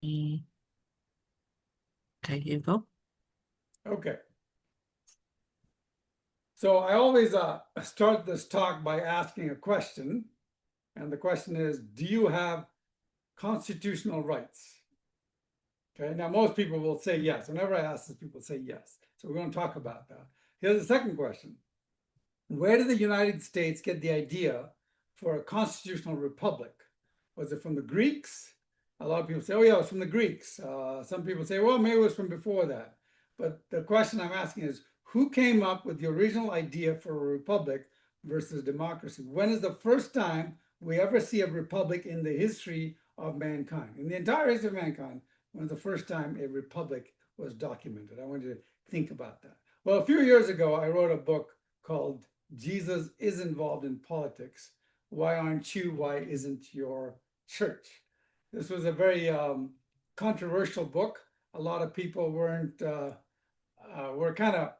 Okay, you go. Okay. So I always start this talk by asking a question. And the question is, do you have constitutional rights? Okay. Now, most people will say yes. Whenever I ask this, people say yes. So we're going to talk about that. Here's the second question. Where did the United States get the idea for a constitutional republic? Was it from the Greeks? A lot of people say, oh, yeah, it was from the Greeks. Some people say, well, maybe it was from before that. But the question I'm asking is, who came up with the original idea for a republic versus democracy? When is the first time we ever see a republic in the history of mankind? In the entire history of mankind, when was the first time a republic was documented? I want you to think about that. Well, a few years ago, I wrote a book called Jesus is Involved in Politics. Why aren't you? Why isn't your church? This was a very controversial book. A lot of people were kind of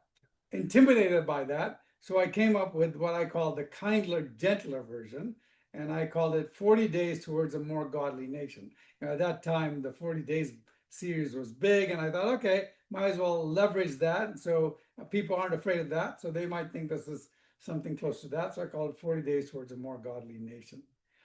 intimidated by that. So I came up with what I call the kindler, gentler version, and I called it 40 Days Towards a More Godly Nation. At that time, the 40 Days series was big, and I thought, okay, might as well leverage that. So people aren't afraid of that, so they might think this is something close to that. So I called it 40 Days Towards a More Godly Nation.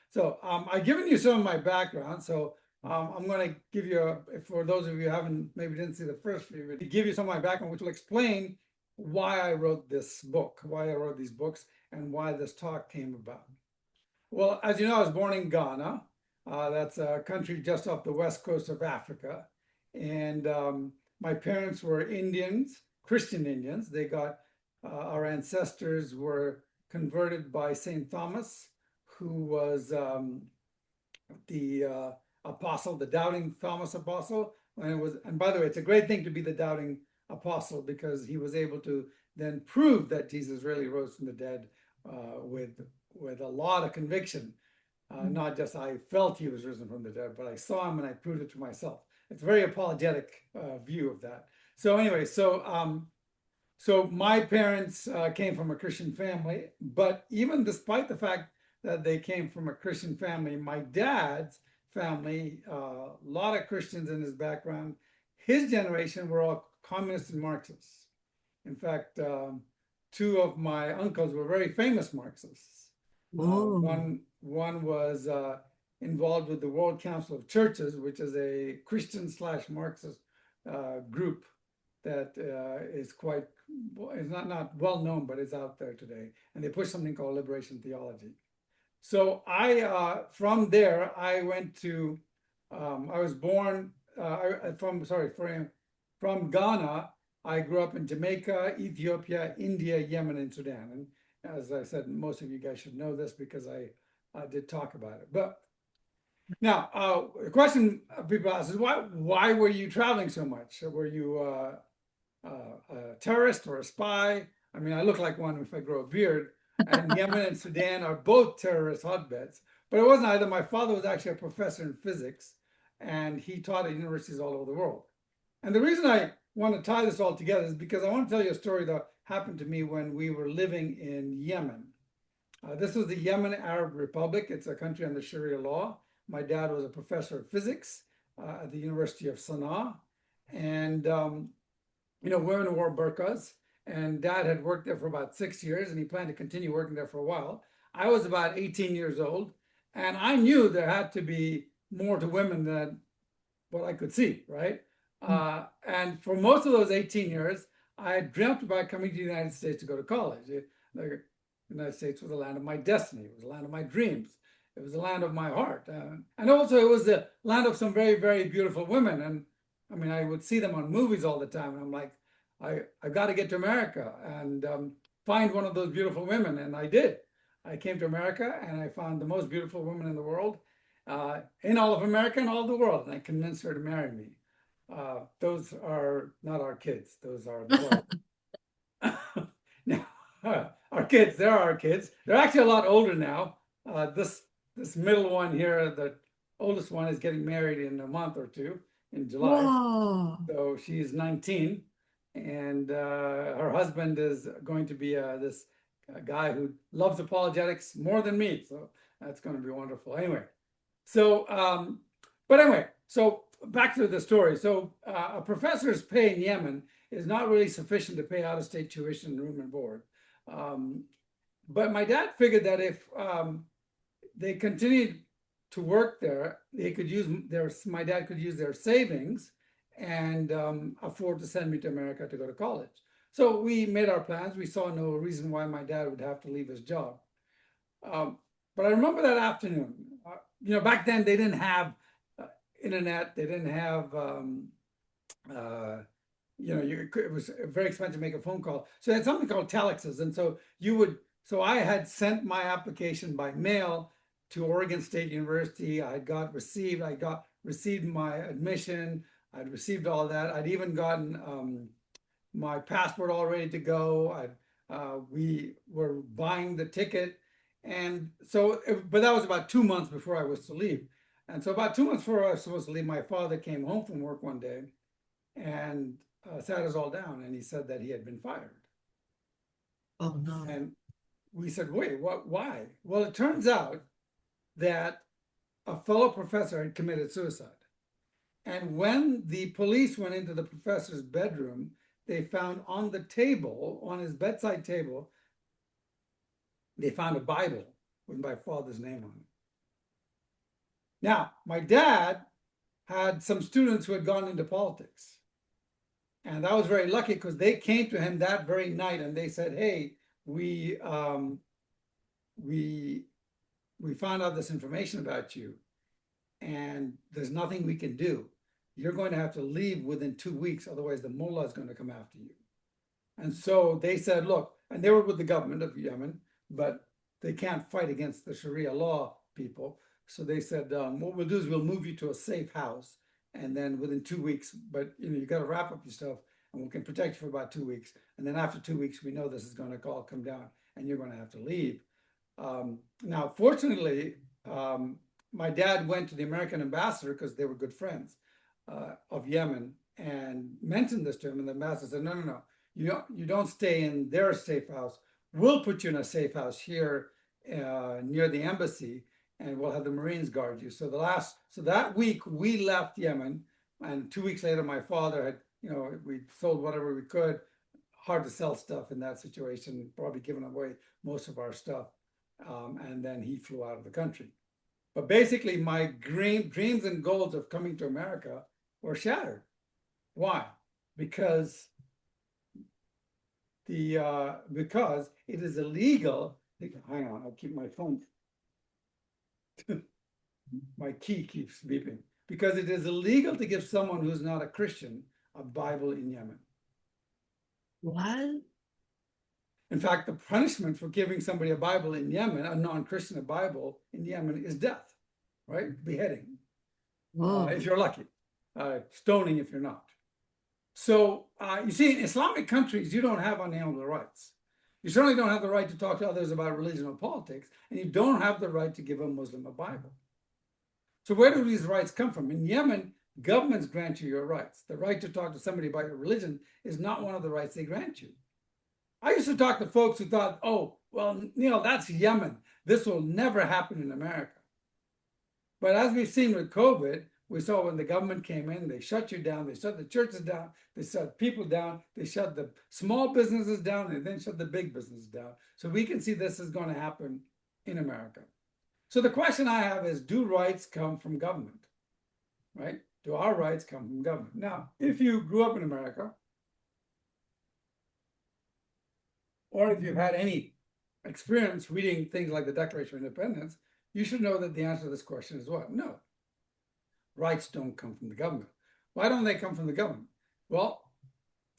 So I've given you some of my background. So I'm going to give you, for those of you who haven't, maybe didn't see the first few, give you some of my background, which will explain why I wrote this book, why I wrote these books, and why this talk came about. Well, as you know, I was born in Ghana. That's a country just off the west coast of Africa. And my parents were Indians, Christian Indians. Our ancestors were converted by St. Thomas, who was the apostle, the doubting Thomas apostle. And by the way, it's a great thing to be the doubting apostle because he was able to then prove that Jesus really rose from the dead with a lot of conviction. Not just I felt he was risen from the dead, but I saw him and I proved it to myself. It's a very apologetic view of that. So anyway, so my parents came from a Christian family, but even despite the fact that they came from a Christian family, my dad's family, a lot of Christians in his background, his generation were all communists and Marxists. In fact, two of my uncles were very famous Marxists. Oh, One was involved with the World Council of Churches, which is a Christian slash Marxist group that is not well known, but is out there today. And they push something called liberation theology. So from there, I went to, I was born from Ghana. I grew up in Jamaica, Ethiopia, India, Yemen, and Sudan. And as I said, most of you guys should know this because I did talk about it. But now, the question people ask is why were you traveling so much? Were you a terrorist or a spy? I mean, I look like one if I grow a beard. And Yemen and Sudan are both terrorist hotbeds. But it wasn't either. My father was actually a professor in physics, and he taught at universities all over the world. And the reason I want to tie this all together is because I want to tell you a story that happened to me when we were living in Yemen. This was the Yemen Arab Republic. It's a country under Sharia law. My dad was a professor of physics at the University of Sana'a. And, wearing the wore burqas. And dad had worked there for about 6 years and he planned to continue working there for a while. I was about 18 years old and I knew there had to be more to women than what I could see, right? And for most of those 18 years, I had dreamt about coming to the United States to go to college. The United States was the land of my destiny. It was the land of my dreams. It was the land of my heart. And also it was the land of some very, very beautiful women. And I mean, I would see them on movies all the time. And I'm like, I got to get to America and find one of those beautiful women. And I did. I came to America and I found the most beautiful woman in the world, in all of America and all of the world. And I convinced her to marry me. Those are not our kids. Those are the world. Now, our kids, they're our kids. They're actually a lot older now. This middle one here, the oldest one, is getting married in a month or two in July. whoa. So she's 19, and her husband is going to be this guy who loves apologetics more than me. So that's going to be wonderful. Anyway, so but anyway, so back to the story. So a professor's pay in Yemen is not really sufficient to pay out-of-state tuition, room and board. But my dad figured that if they continued to work there, they could use my dad could use their savings and afford to send me to America to go to college. So we made our plans. We saw no reason why my dad would have to leave his job. But I remember that afternoon. Back then they didn't have internet. They didn't have, it was very expensive to make a phone call. So they had something called telexes. And so I had sent my application by mail to Oregon State University. I got received my admission. I'd received all that. I'd even gotten my passport all ready to go. We were buying the ticket. And so, but that was about 2 months before I was to leave. And so about 2 months before I was supposed to leave, my father came home from work one day and sat us all down, and he said that he had been fired. Oh, no. And we said, wait, what, why? Well, it turns out that a fellow professor had committed suicide. And when the police went into the professor's bedroom, they found on the table, on his bedside table, they found a Bible with my father's name on it. Now, my dad had some students who had gone into politics. And that was very lucky because they came to him that very night and they said, hey, we found out this information about you and there's nothing we can do. You're going to have to leave within 2 weeks, otherwise the mullah is going to come after you. And so they said, look, and they were with the government of Yemen, but they can't fight against the Sharia law people. So they said, what we'll do is we'll move you to a safe house. And then within 2 weeks, but you got to wrap up your stuff and we can protect you for about 2 weeks. And then after 2 weeks, we know this is going to all come down and you're going to have to leave. Now, fortunately, my dad went to the American ambassador because they were good friends of Yemen and mentioned this to him. And the ambassador said, no, you don't stay in their safe house. We'll put you in a safe house here near the embassy, and we'll have the Marines guard you. So that week we left Yemen, and 2 weeks later, my father had, we sold whatever we could. Hard to sell stuff in that situation, probably giving away most of our stuff. And then he flew out of the country. But basically my dreams and goals of coming to America were shattered. Why? Because because it is illegal. Hang on, I'll keep my phone. My key keeps beeping. Because it is illegal to give someone who's not a Christian a Bible in Yemen. What? In fact, the punishment for giving somebody a Bible in Yemen, a non-Christian a Bible in Yemen, is death, right? Beheading, if you're lucky, stoning if you're not. So you see, in Islamic countries, you don't have unalienable rights. You certainly don't have the right to talk to others about religion or politics, and you don't have the right to give a Muslim a Bible. So where do these rights come from? In Yemen, governments grant you your rights. The right to talk to somebody about your religion is not one of the rights they grant you. I used to talk to folks who thought, oh, well, Neil, that's Yemen. This will never happen in America. But as we've seen with COVID, we saw when the government came in, they shut you down, they shut the churches down, they shut people down, they shut the small businesses down, and then shut the big businesses down. So we can see this is going to happen in America. So the question I have is, do rights come from government, right? Do our rights come from government? Now, if you grew up in America, or if you've had any experience reading things like the Declaration of Independence, you should know that the answer to this question is what? No. Rights don't come from the government. Why don't they come from the government? Well,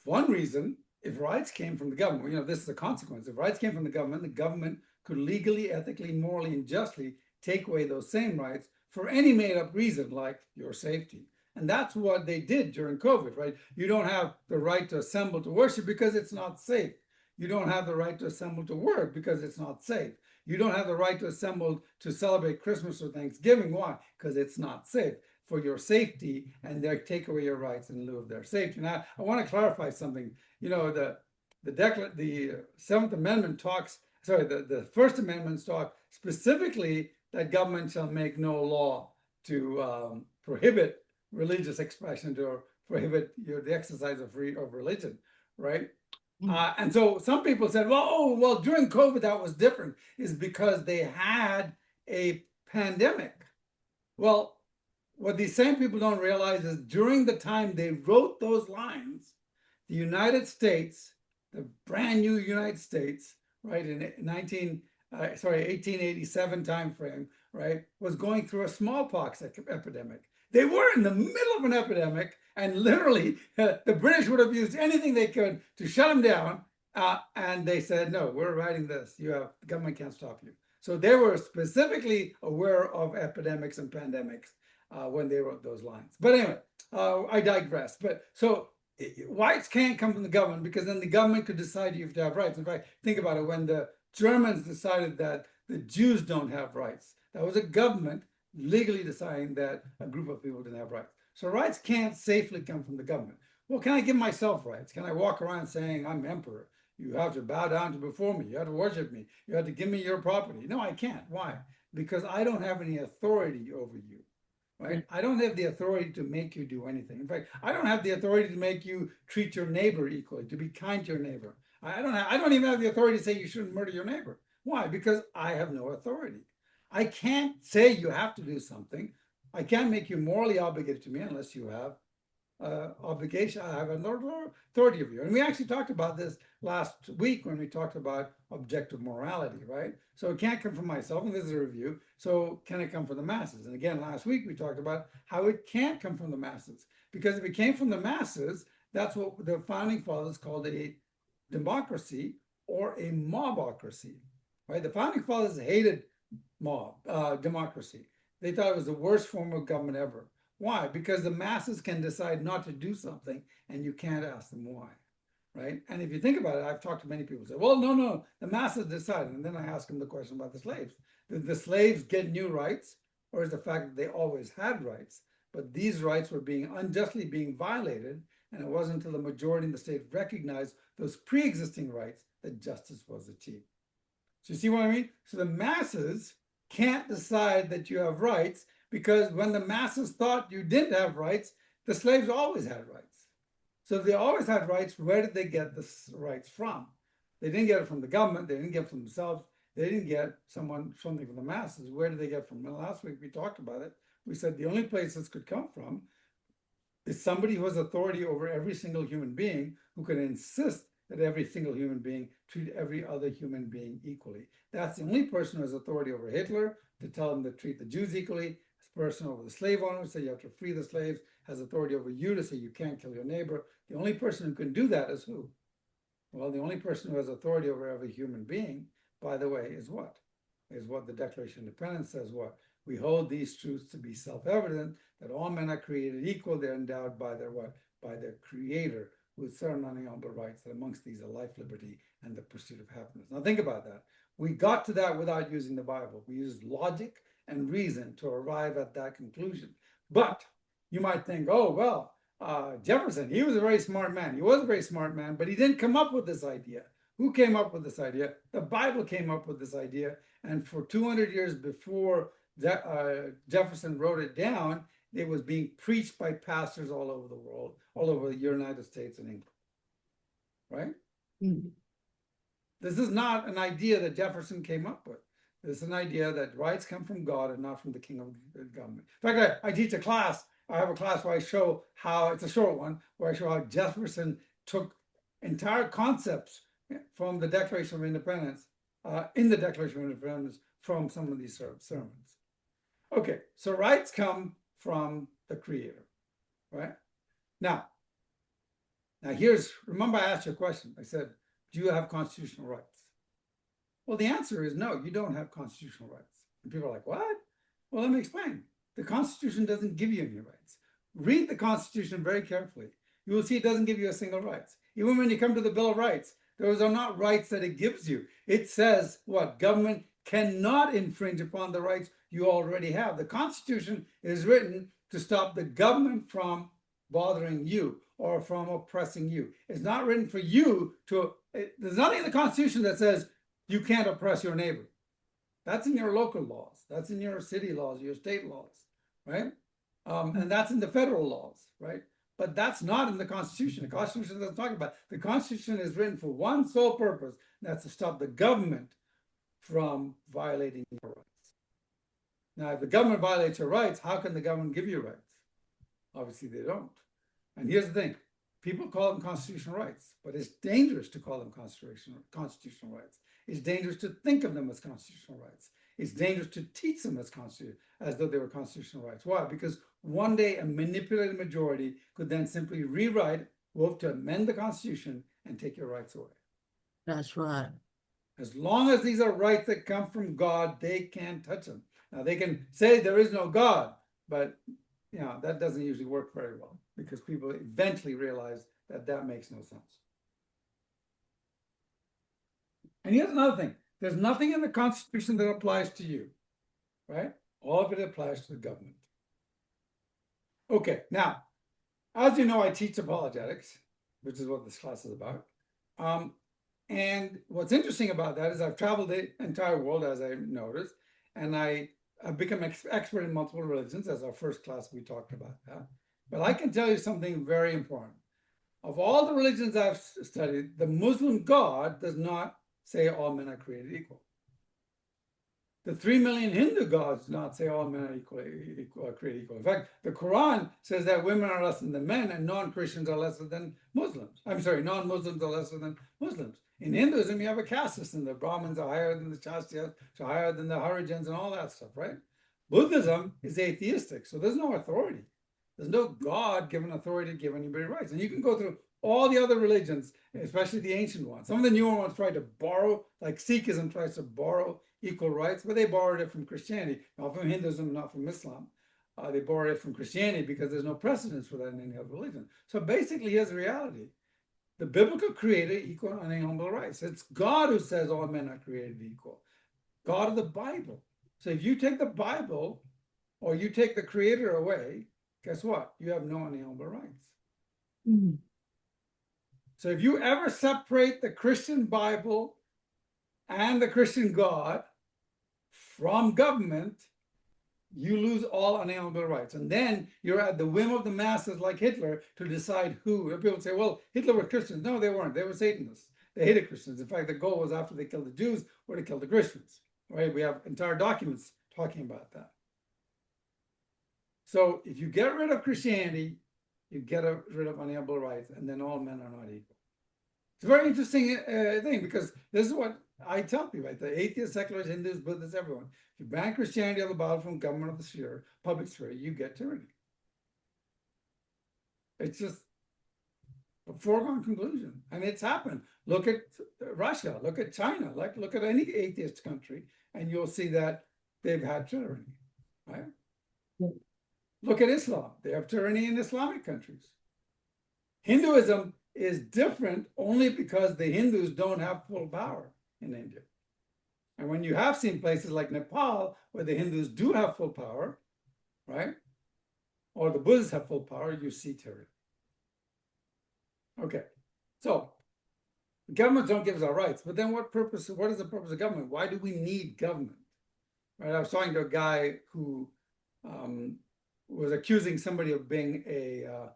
one reason, if rights came from the government, this is the consequence. If rights came from the government could legally, ethically, morally, and justly take away those same rights for any made-up reason, like your safety. And that's what they did during COVID, right? You don't have the right to assemble to worship because it's not safe. You don't have the right to assemble to work because it's not safe. You don't have the right to assemble to celebrate Christmas or Thanksgiving. Why? Because it's not safe. For your safety, and they take away your rights in lieu of their safety. Now, I want to clarify something. The Seventh Amendment the First Amendment talk specifically that government shall make no law to prohibit religious expression to prohibit the exercise of religion, right? And so some people said, well, oh, well, during COVID, that was different, is because they had a pandemic. Well, what these same people don't realize is during the time they wrote those lines, the United States, the brand new United States, right, in 1887 timeframe, right, was going through a smallpox epidemic. They were in the middle of an epidemic, and literally the British would have used anything they could to shut them down. And they said, no, we're writing this. The government can't stop you. So they were specifically aware of epidemics and pandemics when they wrote those lines. But anyway, I digress. But so rights can't come from the government, because then the government could decide you have to have rights. In fact, think about it. When the Germans decided that the Jews don't have rights, that was a government legally deciding that a group of people didn't have rights. So rights can't safely come from the government. Well, can I give myself rights? Can I walk around saying I'm emperor? You have to bow down to before me. You have to worship me. You have to give me your property. No, I can't. Why? Because I don't have any authority over you, right? I don't have the authority to make you do anything. In fact, I don't have the authority to make you treat your neighbor equally, to be kind to your neighbor. I don't even have the authority to say you shouldn't murder your neighbor. Why? Because I have no authority. I can't say you have to do something. I can't make you morally obligated to me unless you have obligation. I have an authority of you. And we actually talked about this last week when we talked about objective morality, right? So it can't come from myself, and this is a review. So can it come from the masses? And again, last week we talked about how it can't come from the masses, because if it came from the masses, that's what the founding fathers called a democracy or a mobocracy, right? The founding fathers hated democracy. They thought it was the worst form of government ever. Why? Because the masses can decide not to do something, and you can't ask them why, right? And if you think about it, I've talked to many people who say, well, no, the masses decide. And then I ask them the question about the slaves. Did the slaves get new rights, or is the fact that they always had rights, but these rights were unjustly being violated, and it wasn't until the majority in the state recognized those pre-existing rights that justice was achieved. So you see what I mean? So the masses can't decide that you have rights, because when the masses thought you didn't have rights, the slaves always had rights. So if they always had rights, where did they get the rights from? They didn't get it from the government. They didn't get it from themselves. They didn't get something from the masses. Where did they get it from? Well, last week we talked about it. We said the only place this could come from is somebody who has authority over every single human being, who can insist that every single human being treat every other human being equally. That's the only person who has authority over Hitler, to tell them to treat the Jews equally. Person over the slave owners, say you have to free the slaves, has authority over you to say you can't kill your neighbor. The only person who can do that is who? Well, the only person who has authority over every human being, by the way, is what? Is what the Declaration of Independence says. What? We hold these truths to be self-evident, that all men are created equal. They're endowed by their what? By their creator, with certain unalienable rights, that amongst these are life, liberty, and the pursuit of happiness. Now think about that. We got to that without using the Bible. We used logic and reason to arrive at that conclusion. But you might think, oh, well, Jefferson, he was a very smart man. He was a very smart man, but he didn't come up with this idea. Who came up with this idea? The Bible came up with this idea. And for 200 years before Jefferson wrote it down, it was being preached by pastors all over the world, all over the United States and England, right? Mm-hmm. This is not an idea that Jefferson came up with. This is an idea that rights come from God and not from the king of the government. In fact, I teach a class. I have a class where I show how, it's a short one, where I show how Jefferson took entire concepts from the Declaration of Independence, in the Declaration of Independence, from some of these sermons. Okay, so rights come from the Creator, right? Now remember I asked you a question. I said, do you have constitutional rights? Well, the answer is no, you don't have constitutional rights. And people are like, what? Well, let me explain. The Constitution doesn't give you any rights. Read the Constitution very carefully. You will see it doesn't give you a single right. Even when you come to the Bill of Rights, those are not rights that it gives you. It says what? Government cannot infringe upon the rights you already have. The Constitution is written to stop the government from bothering you or from oppressing you. It's not written for you to, there's nothing in the Constitution that says you can't oppress your neighbor. That's in your local laws. That's in your city laws, your state laws, right? And that's in the federal laws, right? But that's not in the Constitution. The Constitution doesn't talk about it. The Constitution is written for one sole purpose, and that's to stop the government from violating your rights. Now, if the government violates your rights, how can the government give you rights? Obviously, they don't. And here's the thing. People call them constitutional rights, but it's dangerous to call them constitutional rights. It's dangerous to think of them as constitutional rights. It's dangerous to teach them as though they were constitutional rights. Why? Because one day a manipulated majority could then simply rewrite, vote to amend the Constitution and take your rights away. That's right. As long as these are rights that come from God, they can't touch them. Now they can say there is no God, but that doesn't usually work very well because people eventually realize that that makes no sense. And here's another thing. There's nothing in the Constitution that applies to you, right? All of it applies to the government. Okay, now, as you know, I teach apologetics, which is what this class is about. And what's interesting about that is I've traveled the entire world, as I noticed, and I've become expert in multiple religions. As our first class, we talked about that. But I can tell you something very important. Of all the religions I've studied, the Muslim God does not say all men are created equal. The 3 million Hindu gods do not say all men are created equal. In fact, the Quran says that women are lesser than men and non-Christians are lesser than Muslims. I'm sorry, non-Muslims are lesser than Muslims. In Hinduism, you have a caste system. The Brahmins are higher than the Kshatriyas, higher than the Harijans and all that stuff, right? Buddhism is atheistic, so there's no authority. There's no God given authority to give anybody rights. And you can go through all the other religions, especially the ancient ones. Some of the newer ones try to borrow, like Sikhism tries to borrow equal rights, but they borrowed it from Christianity, not from Hinduism, not from Islam. They borrowed it from Christianity because there's no precedence for that in any other religion. So basically, here's the reality. The biblical creator equal unalienable rights. It's God who says all men are created equal. God of the Bible. So if you take the Bible or you take the creator away, guess what? You have no unalienable rights. Mm. So if you ever separate the Christian Bible and the Christian God from government, you lose all unalienable rights. And then you're at the whim of the masses like Hitler to decide who. People say, well, Hitler were Christians. No, they weren't. They were Satanists. They hated Christians. In fact, the goal was after they killed the Jews, were to kill the Christians. Right? We have entire documents talking about that. So if you get rid of Christianity, you get rid of unalienable rights, and then all men are not equal. It's a very interesting thing because this is what I tell people, right? The atheists, secularists, Hindus, Buddhists, everyone. If you ban Christianity out of the Bible from government of the sphere, public sphere, you get tyranny. It's just a foregone conclusion. And it's happened. Look at Russia, look at China, look at any atheist country, and you'll see that they've had tyranny, right? Yeah. Look at Islam. They have tyranny in Islamic countries. Hinduism is different only because the Hindus don't have full power in India. And when you have seen places like Nepal, where the Hindus do have full power, right? Or the Buddhists have full power, you see tyranny. Okay, so governments don't give us our rights, but then what is the purpose of government? Why do we need government? Right? I was talking to a guy who was accusing somebody of being a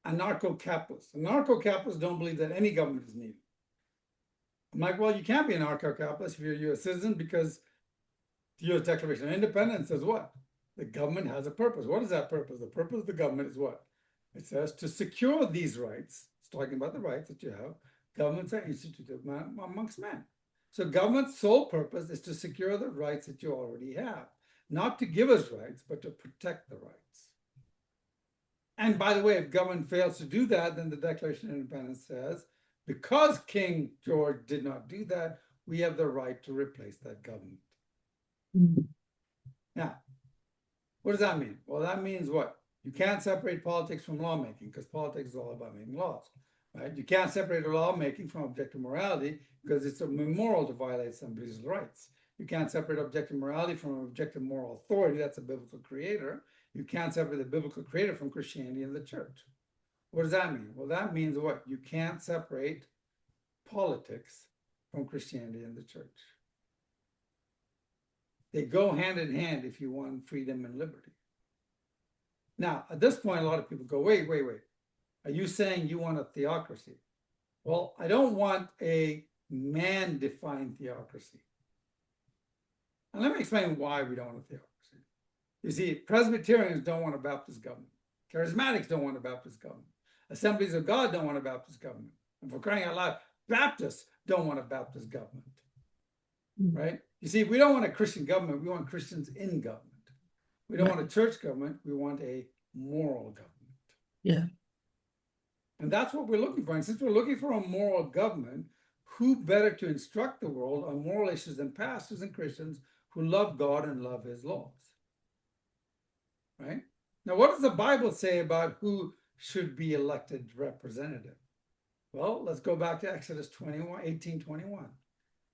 anarcho-capitalist. Anarcho-capitalists don't believe that any government is needed. I'm like, well, you can't be an anarcho-capitalist if you're a U.S. citizen because the U.S. Declaration of Independence says what? The government has a purpose. What is that purpose? The purpose of the government is what? It says to secure these rights. It's talking about the rights that you have. Governments are instituted amongst men. So government's sole purpose is to secure the rights that you already have. Not to give us rights, but to protect the rights. And by the way, if government fails to do that, then the Declaration of Independence says, because King George did not do that, we have the right to replace that government. Mm. Now, what does that mean? Well, that means what? You can't separate politics from lawmaking because politics is all about making laws, right? You can't separate lawmaking from objective morality because it's immoral to violate somebody's rights. You can't separate objective morality from objective moral authority. That's a biblical creator. You can't separate the biblical creator from Christianity and the church. What does that mean? Well, that means what? You can't separate politics from Christianity and the church. They go hand in hand if you want freedom and liberty. Now, at this point, a lot of people go, wait. Are you saying you want a theocracy? Well, I don't want a man-defined theocracy. And let me explain why we don't want a theocracy. You see, Presbyterians don't want a Baptist government. Charismatics don't want a Baptist government. Assemblies of God don't want a Baptist government. And for crying out loud, Baptists don't want a Baptist government, right? You see, we don't want a Christian government. We want Christians in government. We don't want a church government. We want a moral government. Yeah. And that's what we're looking for. And since we're looking for a moral government, who better to instruct the world on moral issues than pastors and Christians who love God and love his laws, right? Now, what does the Bible say about who should be elected representative? Well, let's go back to Exodus 18:21.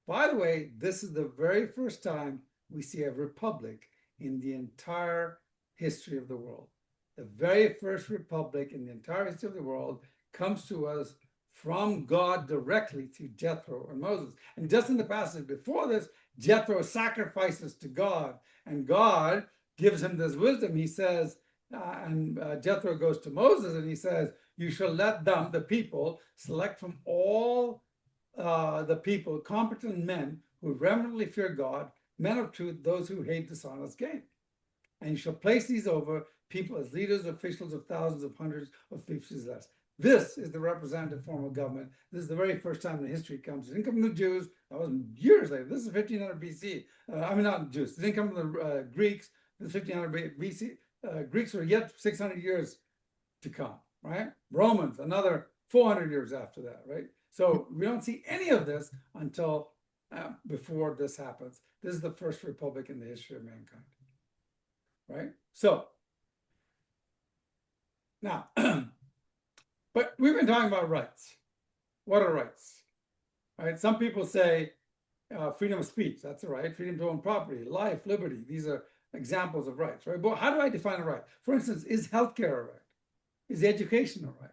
By the way, this is the very first time we see a republic in the entire history of the world. The very first republic in the entire history of the world comes to us from God directly through Jethro and Moses. And just in the passage before this, Jethro sacrifices to God, and God gives him this wisdom. He says, Jethro goes to Moses and he says, you shall let them, the people, select from all the people, competent men who reverently fear God, men of truth, those who hate dishonest gain. And you shall place these over people as leaders, officials of thousands, of hundreds, of fifties less. This is the representative form of government. This is the very first time in history it comes. It didn't come from the Jews. That was years later. This is 1500 BC. Not Jews. It didn't come from the Greeks. This is 1500 BC. Greeks were yet 600 years to come, right? Romans, another 400 years after that, right? So we don't see any of this until before this happens. This is the first republic in the history of mankind, right? So now, but we've been talking about rights. What are rights, right? Some people say freedom of speech, that's a right. Freedom to own property, life, liberty. These are examples of rights, right? But how do I define a right? For instance, is healthcare a right? Is education a right?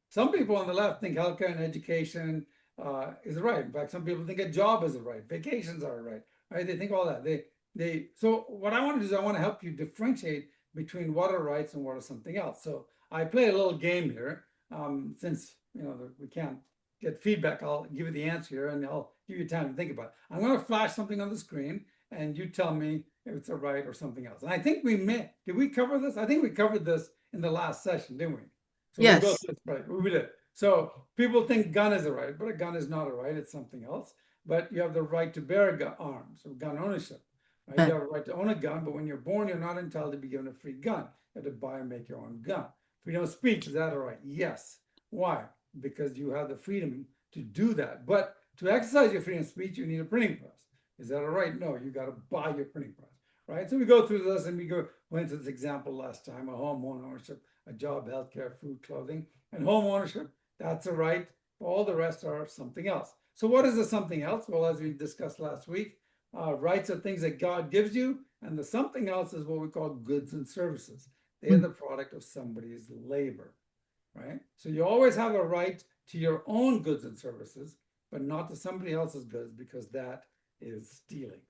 Some people on the left think healthcare and education is a right. In fact, some people think a job is a right. Vacations are a right, right? They think all that. So what I want to do is I want to help you differentiate between what are rights and what are something else. So I play a little game here. Since we can't get feedback, I'll give you the answer here and I'll give you time to think about it. I'm going to flash something on the screen and you tell me if it's a right or something else. And I think did we cover this? I think we covered this in the last session, didn't we? So yes. We'll go through this, right? We did. So people think gun is a right, but a gun is not a right. It's something else. But you have the right to bear arms or gun ownership. Right? You have a right to own a gun, but when you're born, you're not entitled to be given a free gun. You have to buy and make your own gun. Freedom of speech, is that a right? Yes. Why? Because you have the freedom to do that. But to exercise your freedom of speech, you need a printing press. Is that a right? No, you got to buy your printing press, right? So we go through this and went to this example last time, a home ownership, a job, healthcare, food, clothing, and home ownership. That's a right. All the rest are something else. So what is the something else? Well, as we discussed last week, rights are things that God gives you, and the something else is what we call goods and services. They're the product of somebody's labor, right? So you always have a right to your own goods and services, but not to somebody else's goods, because that is stealing.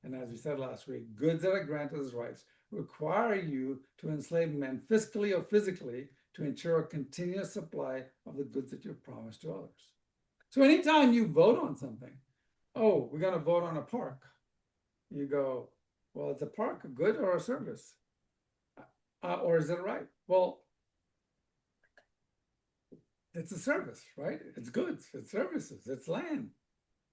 And as we said last week, goods that are granted as rights require you to enslave men fiscally or physically to ensure a continuous supply of the goods that you've promised to others. So anytime you vote on something, oh, we're going to vote on a park. You go, well, is a park a good or a service? Or is it a right? Well, it's a service, right? It's goods, it's services, it's land.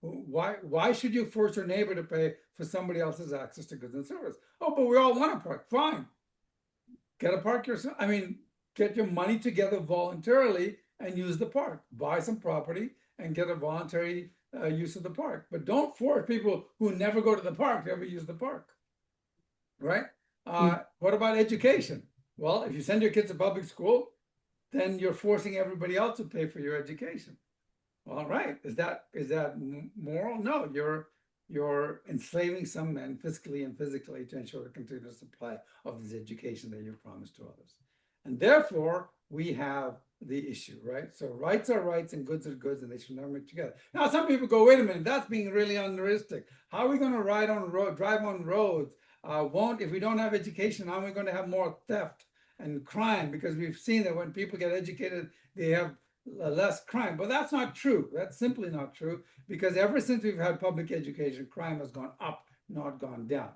Why should you force your neighbor to pay for somebody else's access to goods and service? Oh, but we all want a park. Fine. Get a park yourself. I mean, get your money together voluntarily and use the park. Buy some property and get a voluntary use of the park. But don't force people who never go to the park to ever use the park, right? What about education? Well, if you send your kids to public school, then you're forcing everybody else to pay for your education. All right, is that moral? No, you're enslaving some men fiscally and physically to ensure a continuous supply of this education that you've promised to others. And therefore, we have the issue, right? So rights are rights and goods are goods, and they should never mix together. Now, some people go, wait a minute, that's being really unrealistic. How are we going to drive on roads? If we don't have education, how are we going to have more theft and crime, because we've seen that when people get educated, they have less crime. But that's not true. That's simply not true, because ever since we've had public education, crime has gone up, not gone down.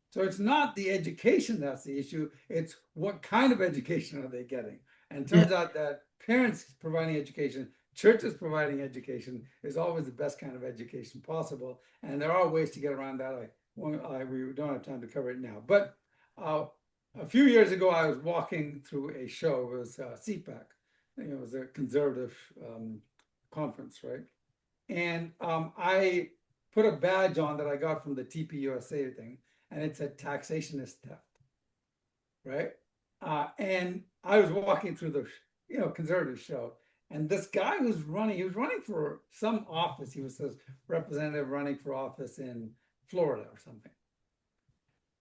So it's not the education that's the issue, it's what kind of education are they getting? And it turns out that parents providing education, churches providing education is always the best kind of education possible. And there are ways to get around that. We don't have time to cover it now. But a few years ago, I was walking through a show. It was CPAC. It was a conservative conference, right? And I put a badge on that I got from the TPUSA thing, and it said taxation is theft, right? And I was walking through the conservative show, and this guy was running. He was running for some office. He was a representative running for office in Florida or something.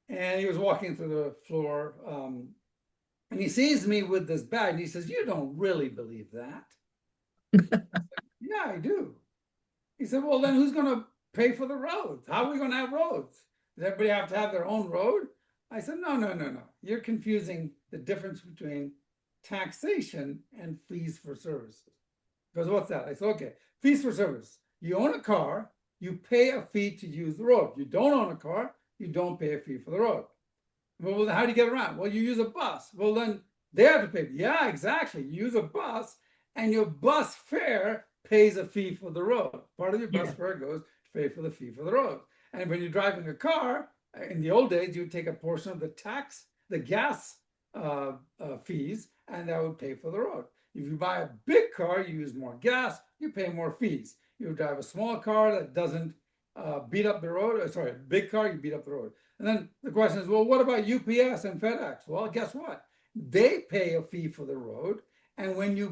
And he was walking through the floor, and he sees me with this badge, and he says, "You don't really believe that?" Said, "Yeah, I do." He said, "Well, then who's going to pay for the roads? How are we going to have roads? Does everybody have to have their own road?" I said, no. You're confusing the difference between taxation and fees for services. Because what's that? I said, okay, fees for service. You own a car, you pay a fee to use the road. You don't own a car, you don't pay a fee for the road. Well, how do you get around? Well, you use a bus. Well, then they have to pay. Yeah, exactly. You use a bus, and your bus fare pays a fee for the road. Part of your bus fare goes to pay for the fee for the road. And when you're driving a car, in the old days, you would take a portion of the gas fees, and that would pay for the road. If you buy a big car, you use more gas, you pay more fees. You drive a small car that doesn't beat up the road. Sorry, a big car, you beat up the road. And then the question is, well, what about UPS and FedEx? Well, guess what? They pay a fee for the road. And when you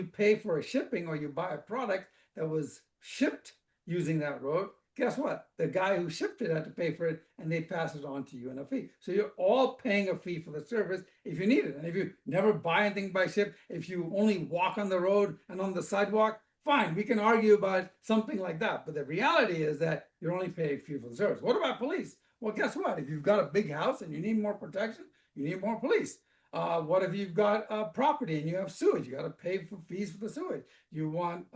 pay for a shipping, or you buy a product that was shipped using that road, guess what? The guy who shipped it had to pay for it, and they pass it on to you in a fee. So you're all paying a fee for the service if you need it. And if you never buy anything by ship, if you only walk on the road and on the sidewalk, fine, we can argue about something like that. But the reality is that you're only paying a fee for the service. What about police? Well, guess what? If you've got a big house and you need more protection, you need more police. What if you've got property and you have sewage? You got to pay for fees for the sewage. You want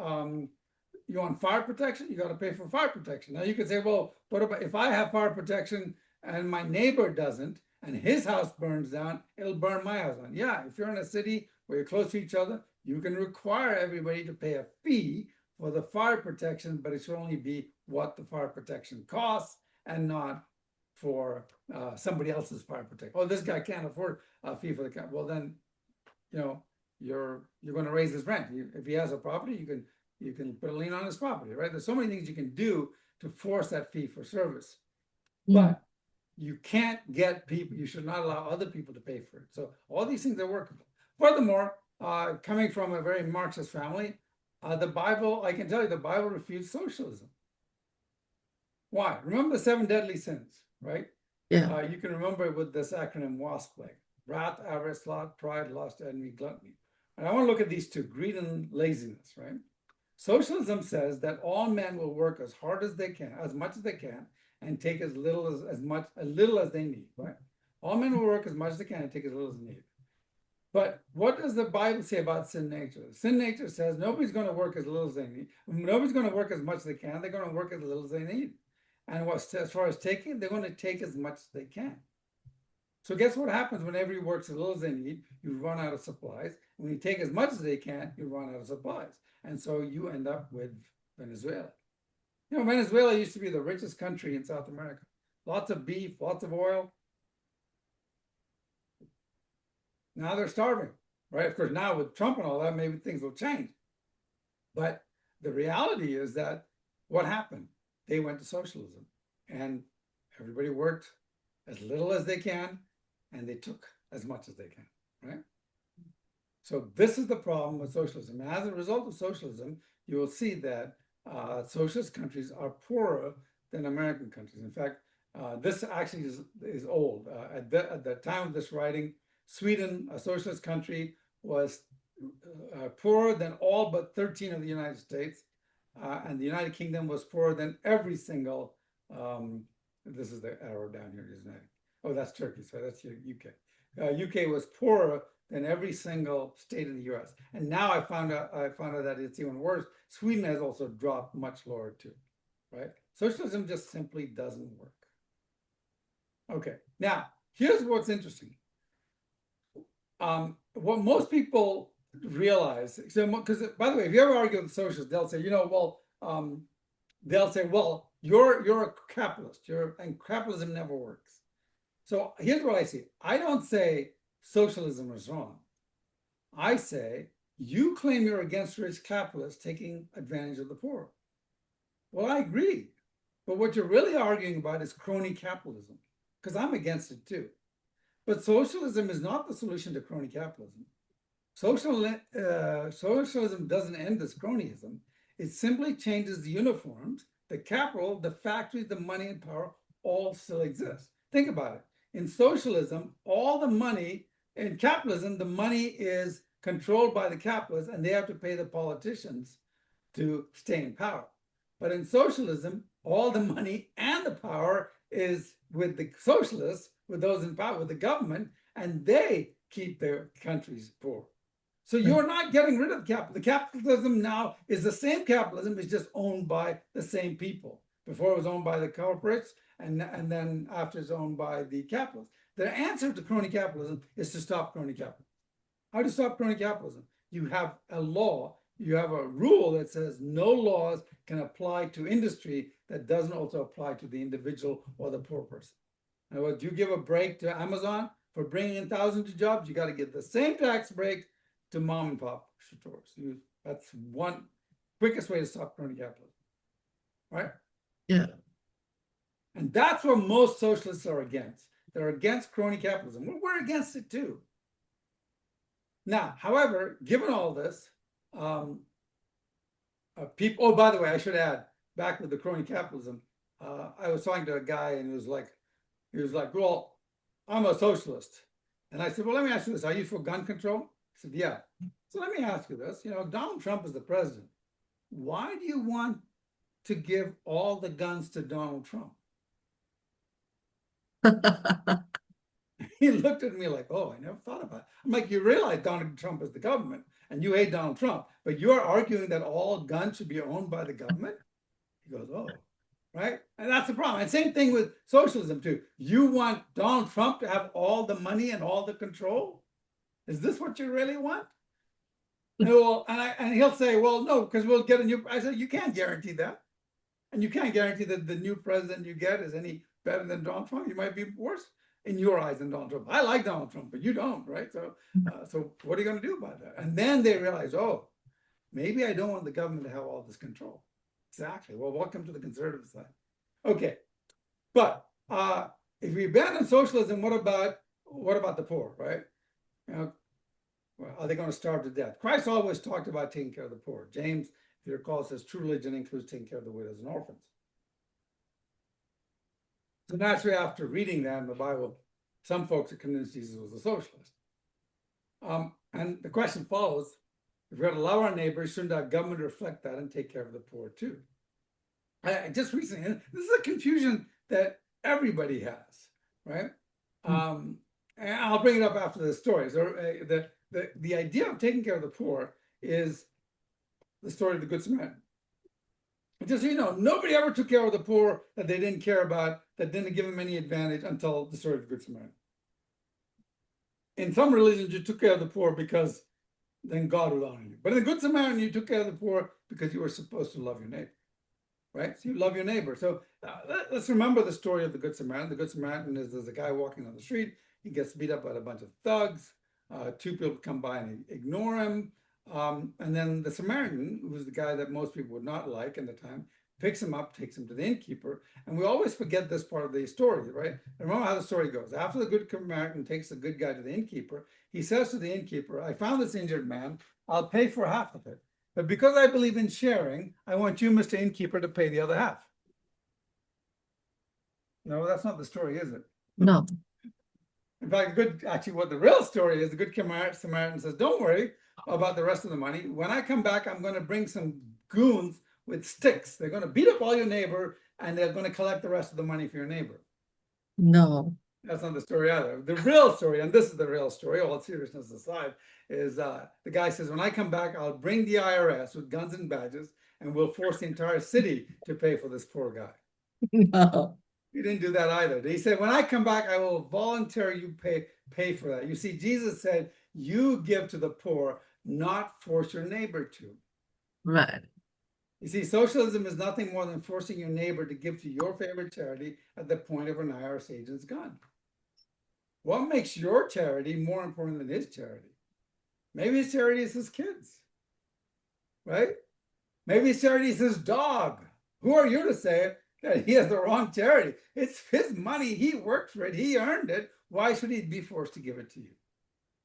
fire protection? You got to pay for fire protection. Now you could say, well, what about if I have fire protection and my neighbor doesn't, and his house burns down, it'll burn my house down. Yeah, if you're in a city where you're close to each other, you can require everybody to pay a fee for the fire protection, but it should only be what the fire protection costs, and not for somebody else's fire protection. Oh, this guy can't afford a fee for the car. Well, then, you're going to raise his rent. If he has a property, you can put a lien on his property, right? There's so many things you can do to force that fee for service. But you can't get people, you should not allow other people to pay for it. So all these things are workable. Furthermore, coming from a very Marxist family, the Bible, I can tell you, the Bible refutes socialism. Why? Remember the 7 deadly sins, right? Yeah. You can remember it with this acronym WASP, like wrath, avarice, sloth, pride, lust, envy, gluttony. And I want to look at these two, greed and laziness, right? Socialism says that all men will work as hard as they can, as much as they can, and take as little as they need, right? All men will work as much as they can and take as little as they need. But what does the Bible say about sin nature? Sin nature says nobody's going to work as little as they need. Nobody's going to work as much as they can. They're going to work as little as they need. And as far as taking, they're going to take as much as they can. So guess what happens whenever you work as little as they need? You run out of supplies. When you take as much as they can, you run out of supplies. And so you end up with Venezuela. Venezuela used to be the richest country in South America. Lots of beef, lots of oil. Now they're starving, right? Of course, now with Trump and all that, maybe things will change. But the reality is that what happened? They went to socialism, and everybody worked as little as they can, and they took as much as they can, right? So this is the problem with socialism. And as a result of socialism, you will see that socialist countries are poorer than American countries. In fact, this actually is old. At the time of this writing, Sweden, a socialist country, was poorer than all but 13 of the United States. And the United Kingdom was poorer than every single, this is the arrow down here, isn't it? Oh, that's Turkey, so that's UK. UK was poorer than every single state in the US. And now I found out that it's even worse. Sweden has also dropped much lower too, right? Socialism just simply doesn't work. Okay, now here's what's interesting. What most people realize, so because by the way, if you ever argue with socialists, they'll say, well, you're a capitalist, and capitalism never works. So here's what I see. I don't say socialism is wrong. I say you claim you're against rich capitalists taking advantage of the poor. Well, I agree. But what you're really arguing about is crony capitalism, because I'm against it too. But socialism is not the solution to crony capitalism. Socialism doesn't end this cronyism. It simply changes the uniforms. The capital, the factories, the money and power all still exist. Think about it. In socialism, all the money, in capitalism, the money is controlled by the capitalists and they have to pay the politicians to stay in power. But in socialism, all the money and the power is with the socialists, with those in power, with the government, and they keep their countries poor. So you're not getting rid of capital. The capitalism now is the same capitalism, it's just owned by the same people. Before it was owned by the corporates, and then after it's owned by the capitalists. The answer to crony capitalism is to stop crony capitalism. How to stop crony capitalism? You have a law, you have a rule that says no laws can apply to industry that doesn't also apply to the individual or the poor person. In other words, you give a break to Amazon for bringing in thousands of jobs, you got to give the same tax break to mom and pop stores. That's one quickest way to stop crony capitalism, right? Yeah. And that's what most socialists are against. They're against crony capitalism. We're against it too. Now, however, given all this, people, oh, by the way, I should add, back with the crony capitalism, I was talking to a guy and he was like, well, I'm a socialist. And I said, well, let me ask you this. Are you for gun control? He said, yeah. So let me ask you this. Donald Trump is the president. Why do you want to give all the guns to Donald Trump? He looked at me like, oh, I never thought about it. I'm like, you realize Donald Trump is the government and you hate Donald Trump, but you're arguing that all guns should be owned by the government? He goes, oh, right? And that's the problem. And same thing with socialism too. You want Donald Trump to have all the money and all the control? Is this what you really want? And he'll say, well, no, because we'll get a new, I said, you can't guarantee that. And you can't guarantee that the new president you get is any better than Donald Trump. You might be worse in your eyes than Donald Trump. I like Donald Trump, but you don't, right? So what are you going to do about that? And then they realize, oh, maybe I don't want the government to have all this control. Exactly. Well, welcome to the conservative side. Okay, but if we abandon socialism, what about the poor, right? Well, are they going to starve to death? Christ always talked about taking care of the poor. James, if you recall, says true religion includes taking care of the widows and orphans. So naturally, after reading that in the Bible, some folks are convinced Jesus was a socialist. And the question follows, if we're to love our neighbors, shouldn't our government reflect that and take care of the poor too? Just recently, and this is a confusion that everybody has, right? And I'll bring it up after the story. So the idea of taking care of the poor is the story of the Good Samaritan. Just so you know, nobody ever took care of the poor that they didn't care about, that didn't give them any advantage until the story of the Good Samaritan. In some religions, you took care of the poor because then God would honor you. But in the Good Samaritan, you took care of the poor because you were supposed to love your neighbor, right? So you love your neighbor. So let's remember the story of the Good Samaritan. The Good Samaritan is there's a guy walking on the street. He gets beat up by a bunch of thugs. Two people come by and ignore him. And then the Samaritan, who was the guy that most people would not like in the time, picks him up, takes him to the innkeeper. And we always forget this part of the story, right? Remember how the story goes. After the Good Samaritan takes the good guy to the innkeeper, he says to the innkeeper, I found this injured man. I'll pay for half of it. But because I believe in sharing, I want you, Mr. Innkeeper, to pay the other half. No, that's not the story, is it? No. In fact, actually, what the real story is, the Good Samaritan says, don't worry about the rest of the money. When I come back, I'm going to bring some goons with sticks. They're going to beat up all your neighbor, and they're going to collect the rest of the money for your neighbor. No. That's not the story either. The real story, and this is the real story, all seriousness aside, is the guy says, when I come back, I'll bring the IRS with guns and badges, and we'll force the entire city to pay for this poor guy. No. He didn't do that either. He said, when I come back, I will voluntarily pay for that. You see, Jesus said, you give to the poor, not force your neighbor to. Right. You see, socialism is nothing more than forcing your neighbor to give to your favorite charity at the point of an IRS agent's gun. What makes your charity more important than his charity? Maybe his charity is his kids, right? Maybe his charity is his dog. Who are you to say that he has the wrong charity? It's his money. He worked for it. He earned it. Why should he be forced to give it to you?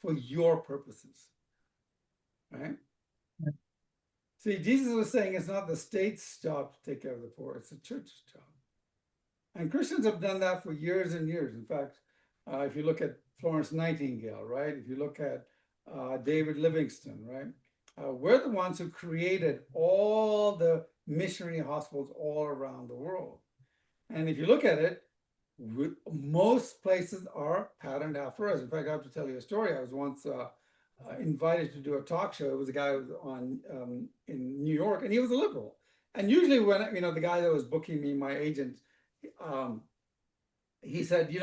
For your purposes, right? See, Jesus was saying it's not the state's job to take care of the poor, it's the church's job. And Christians have done that for years and years. In fact, if you look at Florence Nightingale, right? If you look at David Livingstone, right? We're the ones who created all the missionary hospitals all around the world. And if you look at it, most places are patterned after us. In fact, I have to tell you a story. I was once invited to do a talk show. It was a guy who was on in New York, and he was a liberal. And usually when, the guy that was booking me, my agent, he said,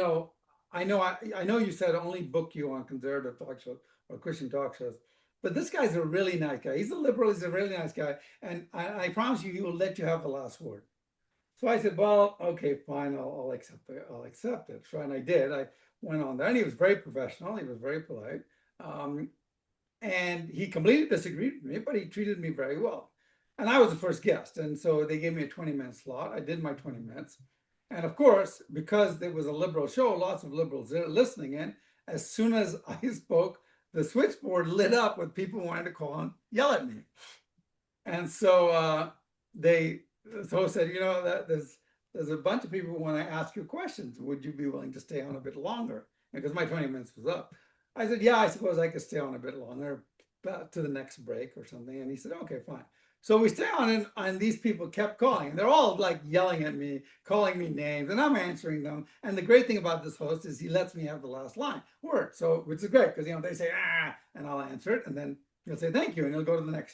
I know you said only book you on conservative talk shows or Christian talk shows, but this guy's a really nice guy. He's a liberal, he's a really nice guy. And I promise you, he will let you have the last word. So I said, well, okay, fine, I'll accept it. I'll accept it. So, and I did. I went on there, and he was very professional. He was very polite. And he completely disagreed with me, but he treated me very well. And I was the first guest. And so they gave me a 20-minute slot. I did my 20 minutes. And of course, because it was a liberal show, lots of liberals listening in, as soon as I spoke, the switchboard lit up with people wanting to call and yell at me. And so the host said, that there's a bunch of people who want to ask you questions. Would you be willing to stay on a bit longer? Because my 20 minutes was up. I said, yeah, I suppose I could stay on a bit longer to the next break or something. And he said, okay, fine. So we stay on, and these people kept calling. And they're all like yelling at me, calling me names, and I'm answering them. And the great thing about this host is he lets me have the last word. So, which is great, because they say, and I'll answer it, and then he'll say thank you, and he'll go to the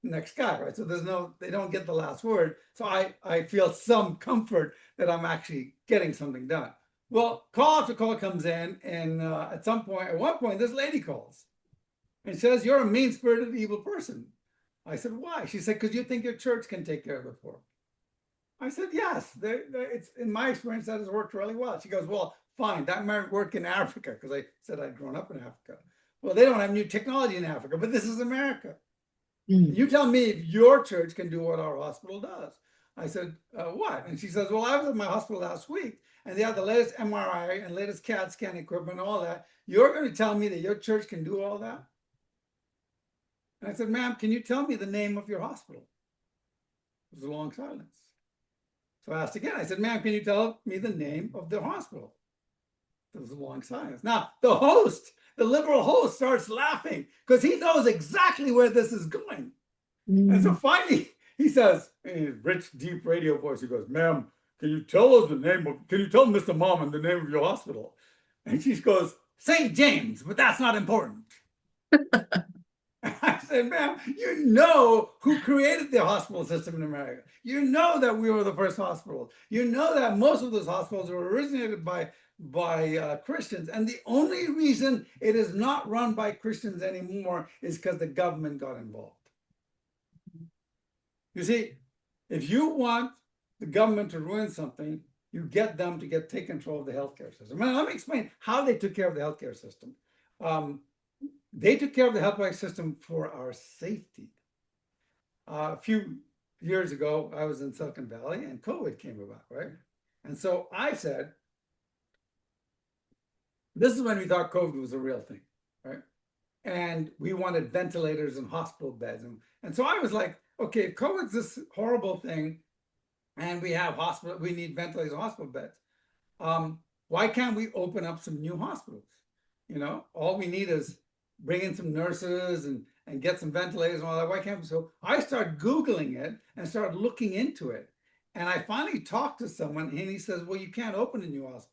next guy, right? So they don't get the last word. So I feel some comfort that I'm actually getting something done. Well, call after call comes in, and at one point, this lady calls and says, you're a mean-spirited, evil person. I said, why? She said, because you think your church can take care of the poor. I said, yes, it's in my experience, that has worked really well. She goes, well, fine, that might work in Africa, because I said I'd grown up in Africa. Well, they don't have new technology in Africa, but this is America. You tell me if your church can do what our hospital does. I said, what? And she says, well, I was at my hospital last week, and they have the latest MRI and latest CAT scan equipment and all that. You're going to tell me that your church can do all that? And I said, ma'am, can you tell me the name of your hospital? There was a long silence. So I asked again. I said, ma'am, can you tell me the name of the hospital? There was a long silence. Now, the liberal host starts laughing because he knows exactly where this is going. And so finally, he says, in his rich, deep radio voice, he goes, ma'am, can you tell Mr. Mammon the name of your hospital? And she goes, St. James, but that's not important. I said, ma'am, you know who created the hospital system in America. You know that we were the first hospitals. You know that most of those hospitals were originated by Christians. And the only reason it is not run by Christians anymore is because the government got involved. You see, if you want the government to ruin something, you get them to take control of the healthcare system. Now, let me explain how they took care of the healthcare system. They took care of the healthcare system for our safety. A few years ago, I was in Silicon Valley and COVID came about, right? And so I said, this is when we thought COVID was a real thing, right? And we wanted ventilators and hospital beds. And so I was like, okay, COVID's this horrible thing, and we need ventilators and hospital beds. Why can't we open up some new hospitals? All we need is bring in some nurses and get some ventilators and all that. Why can't we? So I started Googling it and started looking into it. And I finally talked to someone, and he says, well, you can't open a new hospital.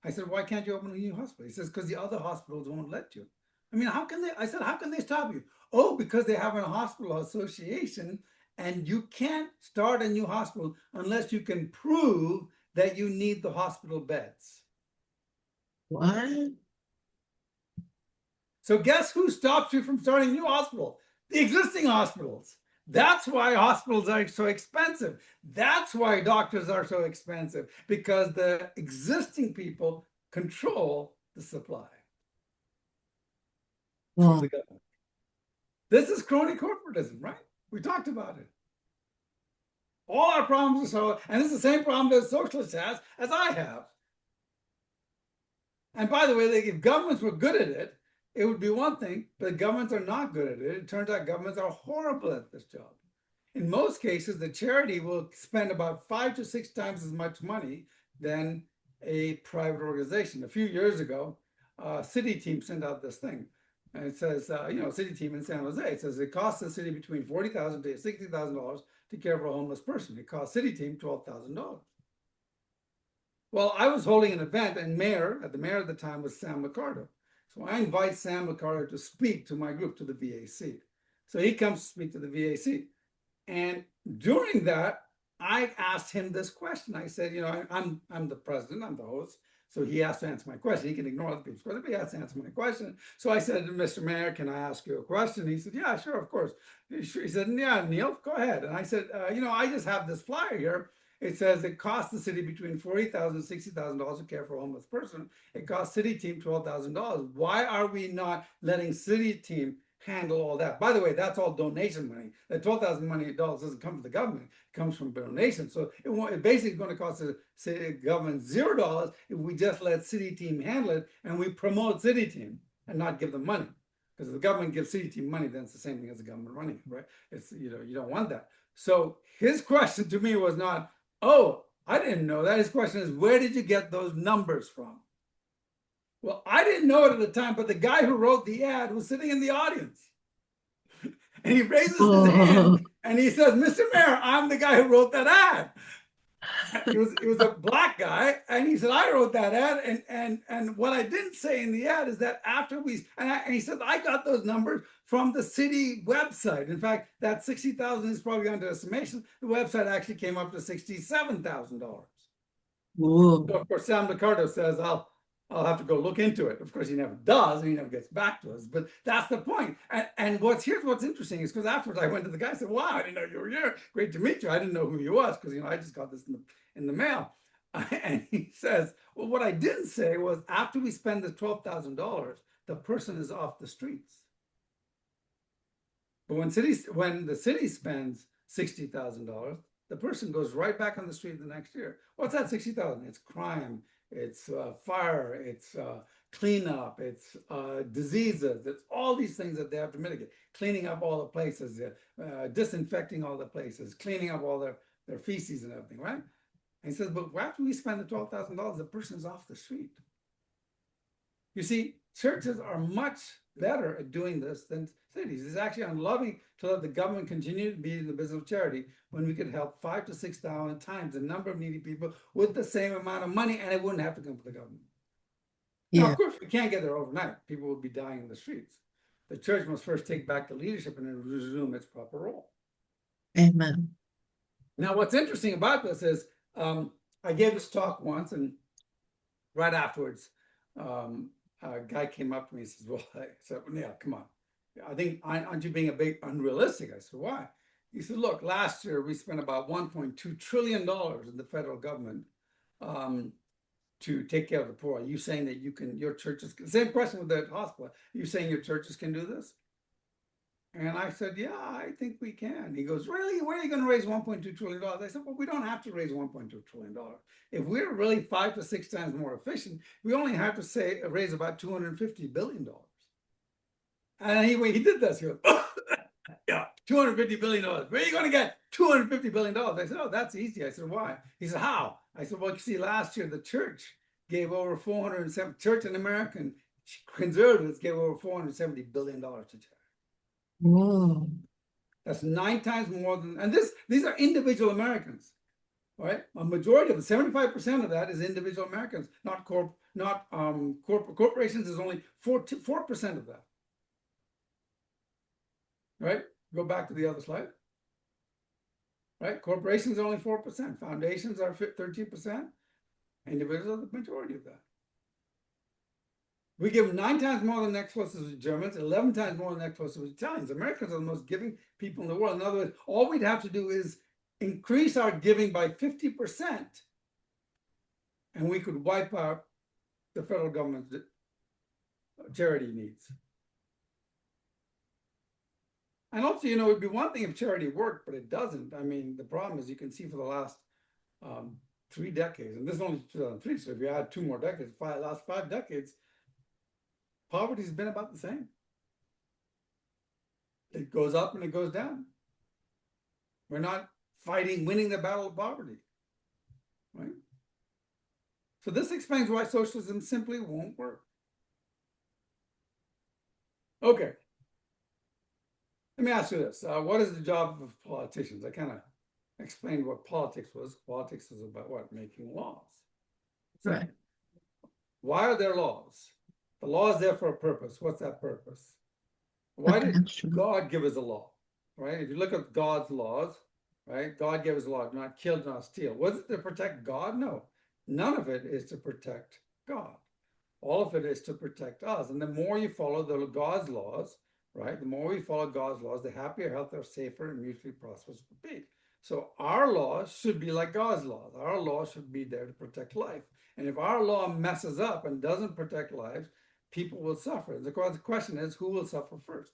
I said, why can't you open a new hospital? He says, because the other hospitals won't let you. I mean, how can they? I said, how can they stop you? Oh, because they have a hospital association and you can't start a new hospital unless you can prove that you need the hospital beds. What? So guess who stops you from starting a new hospital? The existing hospitals. That's why hospitals are so expensive. That's why doctors are so expensive, because the existing people control the supply through Well, the government. This is crony corporatism, right? We talked about it. All our problems are so, and this is the same problem that socialists has as I have. And by the way, if governments were good at it, it would be one thing, but governments are not good at it. It turns out governments are horrible at this job. In most cases, the charity will spend about 5 to 6 times as much money than a private organization. A few years ago, City Team sent out this thing. And it says, City Team in San Jose, it says it costs the city between $40,000 to $60,000 to care for a homeless person. It costs City Team $12,000. Well, I was holding an event, and the mayor at the time was Sam McCarter. So I invite Sam McCarter to speak to my group, to the VAC. So he comes to speak to the VAC. And during that, I asked him this question. I said, I'm the president, I'm the host. So he has to answer my question. He can ignore other people's questions, but he has to answer my question. So I said, Mr. Mayor, can I ask you a question? He said, yeah, sure, of course. He said, yeah, Neil, go ahead. And I said, I just have this flyer here. It says it costs the city between $40,000 and $60,000 to care for a homeless person. It costs City Team $12,000. Why are we not letting City Team handle all that? By the way, that's all donation money. That $12,000 doesn't come from the government; it comes from donations. So it basically going to cost the city government $0 if we just let City Team handle it and we promote City Team and not give them money. Because if the government gives City Team money, then it's the same thing as the government running it, right? It's you don't want that. So his question to me was not, oh, I didn't know that. His question is, where did you get those numbers from? Well, I didn't know it at the time, but the guy who wrote the ad was sitting in the audience. And he raises his hand and he says, Mr. Mayor, I'm the guy who wrote that ad. He was a black guy, and he said, I wrote that ad, and what I didn't say in the ad is that after and he said, I got those numbers from the city website. In fact, that 60,000 is probably underestimation. The website actually came up to $67,000. So of course, Sam McCarter says, I'll have to go look into it. Of course, he never does, and he never gets back to us. But that's the point. And here's what's interesting is because afterwards I went to the guy and said, wow, I didn't know you were here. Great to meet you. I didn't know who you was because I just got this in the mail. And he says, well, what I didn't say was after we spend the $12,000, the person is off the streets. But when the city spends $60,000, the person goes right back on the street the next year. What's that 60,000? It's crime. It's fire, it's cleanup, it's diseases, it's all these things that they have to mitigate. Cleaning up all the places, disinfecting all the places, cleaning up all their feces and everything, right? And he says, but after we spend the $12,000, the person's off the street. You see, churches are much better at doing this than cities. It's actually unloving to let the government continue to be in the business of charity when we could help 5,000 to 6,000 times the number of needy people with the same amount of money, and it wouldn't have to come from the government. Yeah. Now, of course, we can't get there overnight. People will be dying in the streets. The church must first take back the leadership and then resume its proper role. Amen. Now, what's interesting about this is I gave this talk once, and right afterwards, a guy came up to me and says, well, I said, yeah, come on. I think, aren't you being a bit unrealistic? I said, why? He said, look, last year we spent about $1.2 trillion in the federal government to take care of the poor. Are you saying that your churches, same question with the hospital, are you saying your churches can do this? And I said, yeah, I think we can. He goes, really? Where are you going to raise $1.2 trillion? I said, well, we don't have to raise $1.2 trillion. If we're really 5 to 6 times more efficient, we only have to raise about $250 billion. And he did this. He goes, yeah, $250 billion. Where are you going to get $250 billion? I said, oh, that's easy. I said, why? He said, how? I said, well, you see, last year the church gave over church and American conservatives gave over $470 billion to charity. Whoa. That's 9 times more than, and these are individual Americans, right? A majority of it, 75% of that is individual Americans, not not corporations is only 4% of that. Right? Go back to the other slide. Right? Corporations are only 4%. Foundations are 13%. Individuals are the majority of that. We give 9 times more than next closest to Germans, 11 times more than next closest to Italians. Americans are the most giving people in the world. In other words, all we'd have to do is increase our giving by 50%, and we could wipe out the federal government's charity needs. And also, you know, it'd be one thing if charity worked, but it doesn't. I mean, the problem is you can see for the last 3 decades, and this is only 2003, so if you add 2 more decades, last 5 decades, poverty's been about the same. It goes up and it goes down. We're not winning the battle of poverty, right? So this explains why socialism simply won't work. Okay. Let me ask you this. What is the job of politicians? I kind of explained what politics was. Politics is about what? Making laws. Right. Why are there laws? The law is there for a purpose. What's that purpose? Why did God give us a law? Right? If you look at God's laws, right? God gave us a law, do not kill, do not steal. Was it to protect God? No. None of it is to protect God. All of it is to protect us. And the more you follow God's laws, right? The more we follow God's laws, the happier, healthier, safer, and mutually prosperous we'll be. So our laws should be like God's laws. Our laws should be there to protect life. And if our law messes up and doesn't protect lives, people will suffer. The question is, who will suffer first?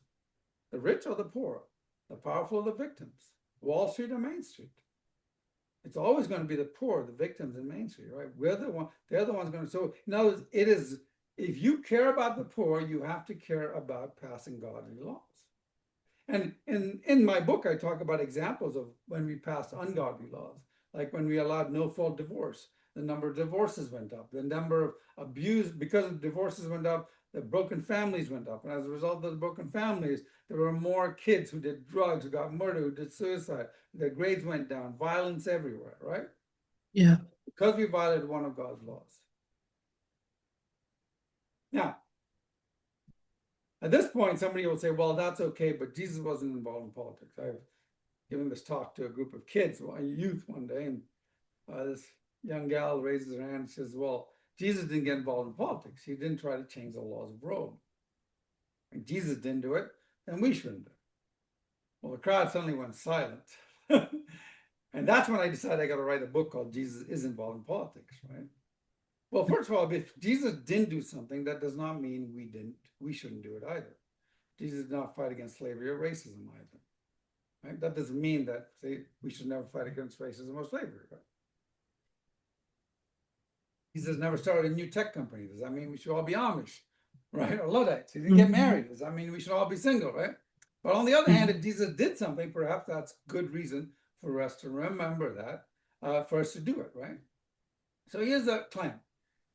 The rich or the poor? The powerful or the victims? Wall Street or Main Street? It's always going to be the poor, the victims in Main Street, right? They're the ones going to, so in other words, it is, if you care about the poor, you have to care about passing godly laws. And in my book, I talk about examples of when we passed ungodly laws, like when we allowed no-fault divorce, the number of divorces went up, the number of abuse, because of divorces went up, the broken families went up. And as a result of the broken families, there were more kids who did drugs, who got murdered, who did suicide. Their grades went down, violence everywhere, right? Yeah. Because we violated one of God's laws. Now, at this point, somebody will say, well, that's okay, but Jesus wasn't involved in politics. I've given this talk to a group of kids, youth one day, and this young gal raises her hand and says, well, Jesus didn't get involved in politics. He didn't try to change the laws of Rome. And Jesus didn't do it, then we shouldn't do it. Well, the crowd suddenly went silent. And that's when I decided I got to write a book called Jesus is Involved in Politics, right? Well, first of all, if Jesus didn't do something, that does not mean we shouldn't do it either. Jesus did not fight against slavery or racism either. Right? That doesn't mean that we should never fight against racism or slavery, right? Jesus never started a new tech company. Does that mean we should all be Amish, right? Or Luddites? He didn't get married. Does that mean we should all be single, right? But on the other hand, if Jesus did something, perhaps that's good reason for us to remember that, for us to do it, right? So here's the claim.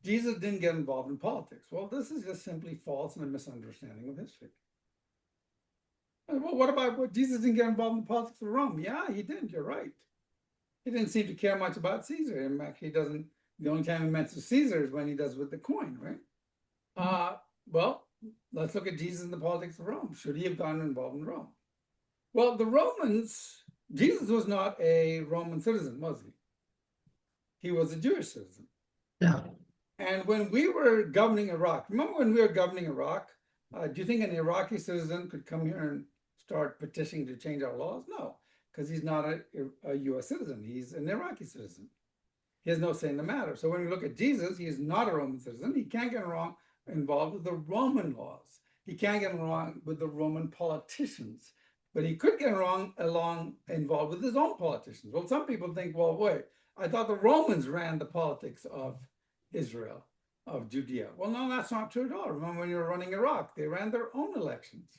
Jesus didn't get involved in politics. Well, this is just simply false and a misunderstanding of history. Well, what about what Jesus didn't get involved in politics of Rome? Yeah, he didn't. You're right. He didn't seem to care much about Caesar. In fact, he doesn't. The only time he mentions Caesar is when he does with the coin, right? Well, let's look at Jesus in the politics of Rome. Should he have gotten involved in Rome? Well, the Romans, Jesus was not a Roman citizen, was he? He was a Jewish citizen. Yeah. And when we were governing Iraq, remember when we were governing Iraq, do you think an Iraqi citizen could come here and start petitioning to change our laws? No, because he's not a US citizen. He's an Iraqi citizen. He has no say in the matter. So when we look at Jesus, he is not a Roman citizen. He can't get involved with the Roman laws. He can't get along with the Roman politicians, but he could get involved with his own politicians. Well, some people think, well, wait, I thought the Romans ran the politics of Israel, of Judea. Well, no, that's not true at all. Remember when you were running Iraq, they ran their own elections,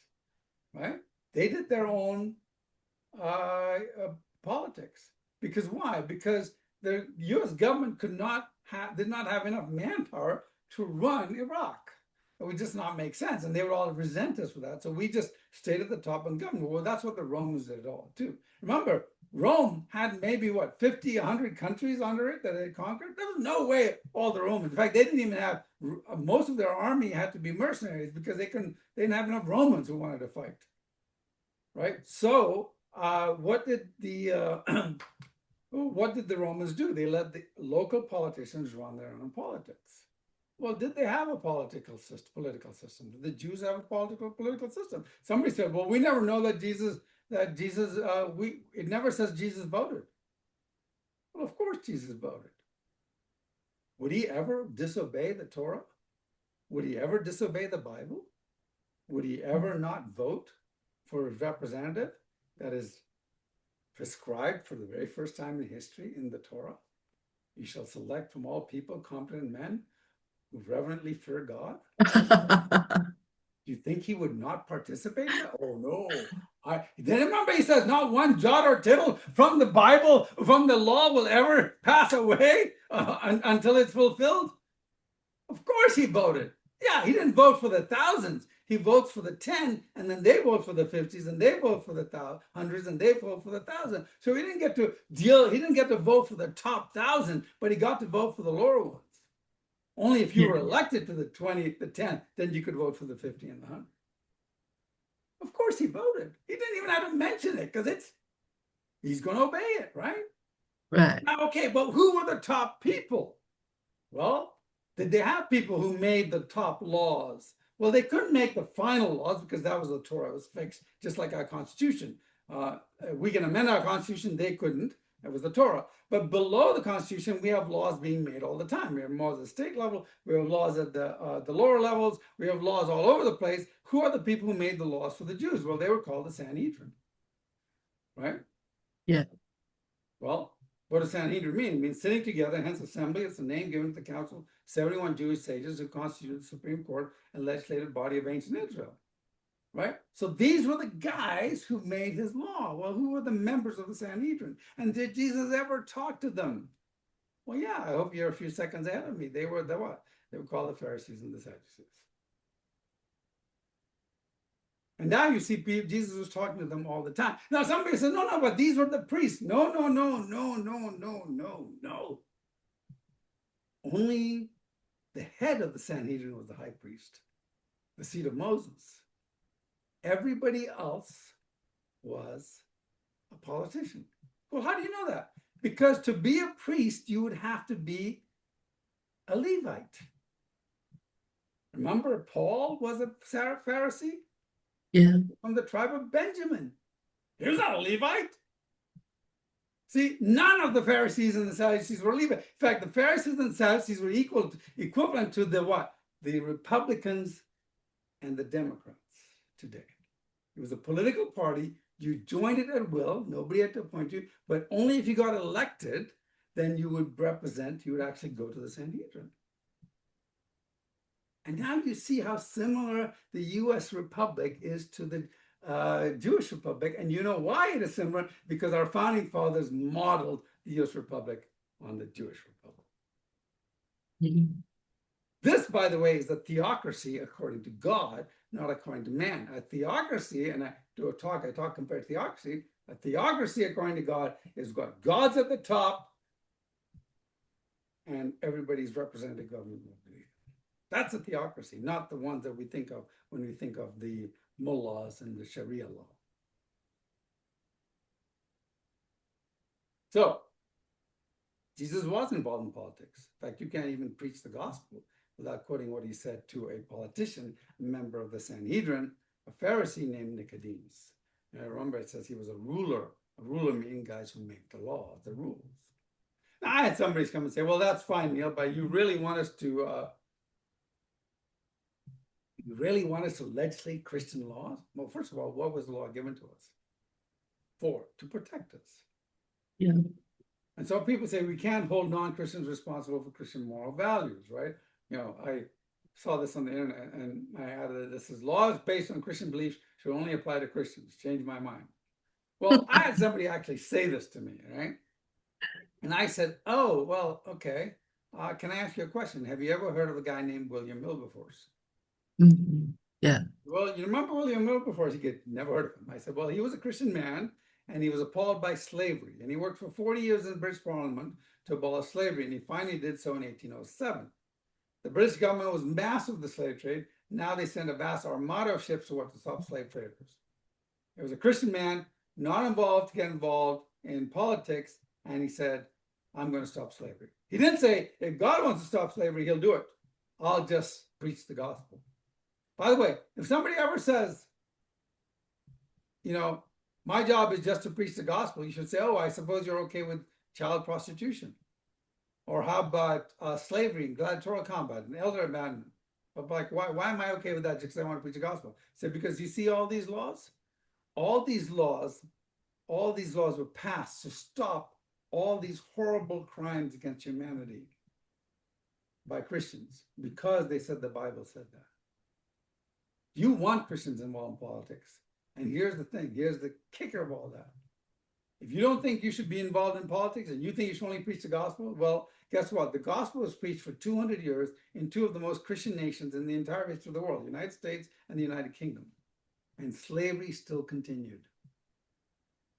right? They did their own politics. Because why? Because the US government did not have enough manpower to run Iraq. It would just not make sense. And they would all resent us for that. So we just stayed at the top and governed. Well, that's what the Romans did all too. Remember, Rome had maybe what, 50, 100 countries under it that they conquered? There was no way all the Romans, in fact, they didn't even have, most of their army had to be mercenaries because they didn't have enough Romans who wanted to fight. Right? So what did the Romans do? They let the local politicians run their own politics. Well, did they have a political system? Did the Jews have a political system? Somebody said, well, we never know that it never says Jesus voted. Well, of course Jesus voted. Would he ever disobey the Torah? Would he ever disobey the Bible? Would he ever not vote for a representative that is prescribed for the very first time in history in the Torah? You shall select from all people competent men who reverently fear God. Do you think he would not participate in that? Oh no. Then remember he says not one jot or tittle from the Bible, from the law will ever pass away until it's fulfilled. Of course he voted. Yeah, he didn't vote for the thousands. He votes for the 10, and then they vote for the 50s, and they vote for the hundreds, and they vote for the 1,000. So he didn't get to vote for the top 1,000, but he got to vote for the lower ones. Only if you were elected to the 20, the 10, then you could vote for the 50 and the 100. Of course he voted. He didn't even have to mention it because he's going to obey it, right? Right. Now, okay, but who were the top people? Well, did they have people who made the top laws? Well, they couldn't make the final laws because that was the Torah. It was fixed, just like our Constitution. We can amend our Constitution. They couldn't. It was the Torah. But below the Constitution, we have laws being made all the time. We have laws at the state level. We have laws at the lower levels. We have laws all over the place. Who are the people who made the laws for the Jews? Well, they were called the Sanhedrin, right? Yeah. Well, what does Sanhedrin mean? It means sitting together, hence assembly. It's the name given to the council, 71 Jewish sages who constituted the Supreme Court and legislative body of ancient Israel. Right? So these were the guys who made his law. Well, who were the members of the Sanhedrin? And did Jesus ever talk to them? Well, yeah, I hope you're a few seconds ahead of me. They were the what? They were called the Pharisees and the Sadducees. And now you see Jesus was talking to them all the time. Now somebody says, no, but these were the priests. No. Only the head of the Sanhedrin was the high priest, the seat of Moses. Everybody else was a politician. Well, how do you know that? Because to be a priest, you would have to be a Levite. Remember, Paul was a Pharisee? Yeah. From the tribe of Benjamin. He was not a Levite. See, none of the Pharisees and the Sadducees were Levite. In fact, the Pharisees and Sadducees were equivalent to the what? The Republicans and the Democrats today. It was a political party. You joined it at will. Nobody had to appoint you. But only if you got elected, then you would actually go to the Sanhedrin. And now you see how similar the U.S. Republic is to the Jewish Republic. And you know why it is similar? Because our founding fathers modeled the U.S. Republic on the Jewish Republic. Mm-hmm. This, by the way, is the theocracy according to God, not according to man. A theocracy, and I talk compared to theocracy. A theocracy according to God is what God's at the top and everybody's represented government. That's a theocracy, not the ones that we think of when we think of the mullahs and the Sharia law. So, Jesus was involved in politics. In fact, you can't even preach the gospel without quoting what he said to a politician, a member of the Sanhedrin, a Pharisee named Nicodemus. And I remember it says he was a ruler meaning guys who make the laws, the rules. Now, I had somebody come and say, well, that's fine, Neil, but you really want us to legislate Christian laws? Well, first of all, what was the law given to us? For, to protect us. Yeah. And so people say we can't hold non-Christians responsible for Christian moral values, right? You know, I saw this on the internet and I added this is laws based on Christian beliefs should only apply to Christians. Changed my mind. Well, I had somebody actually say this to me, right? And I said, oh, well, okay. Can I ask you a question? Have you ever heard of a guy named William Wilberforce? Mhm. Yeah. Well, you remember William Wilberforce? He get never heard of him. I said, well, he was a Christian man and he was appalled by slavery. And he worked for 40 years in the British Parliament to abolish slavery. And he finally did so in 1807. The British government was massive with the slave trade. Now they send a vast armada of ships to what to stop slave traders. It was a Christian man, not involved to get involved in politics. And he said, I'm going to stop slavery. He didn't say, if God wants to stop slavery, he'll do it. I'll just preach the gospel. By the way, if somebody ever says, you know, my job is just to preach the gospel, you should say, oh, I suppose you're okay with child prostitution. Or how about slavery, gladiatorial combat, and elder abandonment? But like, why am I okay with that just because I want to preach the gospel? So because you see all these laws? All these laws were passed to stop all these horrible crimes against humanity by Christians because they said the Bible said that. You want Christians involved in politics. And here's the thing, here's the kicker of all that. If you don't think you should be involved in politics and you think you should only preach the gospel, well, guess what? The gospel was preached for 200 years in two of the most Christian nations in the entire history of the world, the United States and the United Kingdom. And slavery still continued.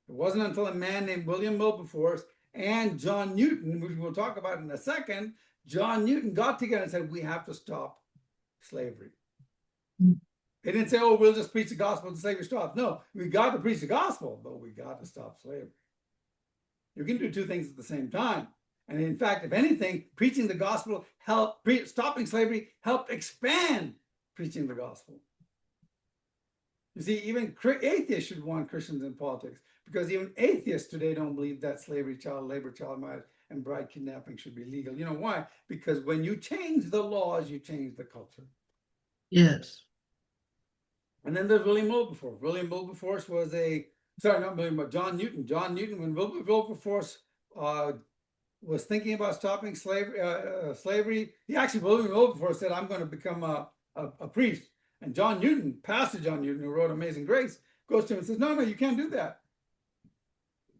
It wasn't until a man named William Wilberforce and John Newton, which we'll talk about in a second, John Newton got together and said, we have to stop slavery. They didn't say, oh, we'll just preach the gospel and slavery stops. No, we got to preach the gospel, but we got to stop slavery. You can do two things at the same time. And in fact, if anything, preaching the gospel helped, stopping slavery helped expand preaching the gospel. You see, even atheists should want Christians in politics because even atheists today don't believe that slavery, child labor, child marriage, and bride kidnapping should be legal. You know why? Because when you change the laws, you change the culture. Yes. And then there's William Wilberforce. William Wilberforce was not William, but John Newton. John Newton, when Wilberforce was thinking about stopping slavery, William Wilberforce said, I'm going to become a priest. And John Newton, Pastor John Newton, who wrote Amazing Grace, goes to him and says, no, you can't do that.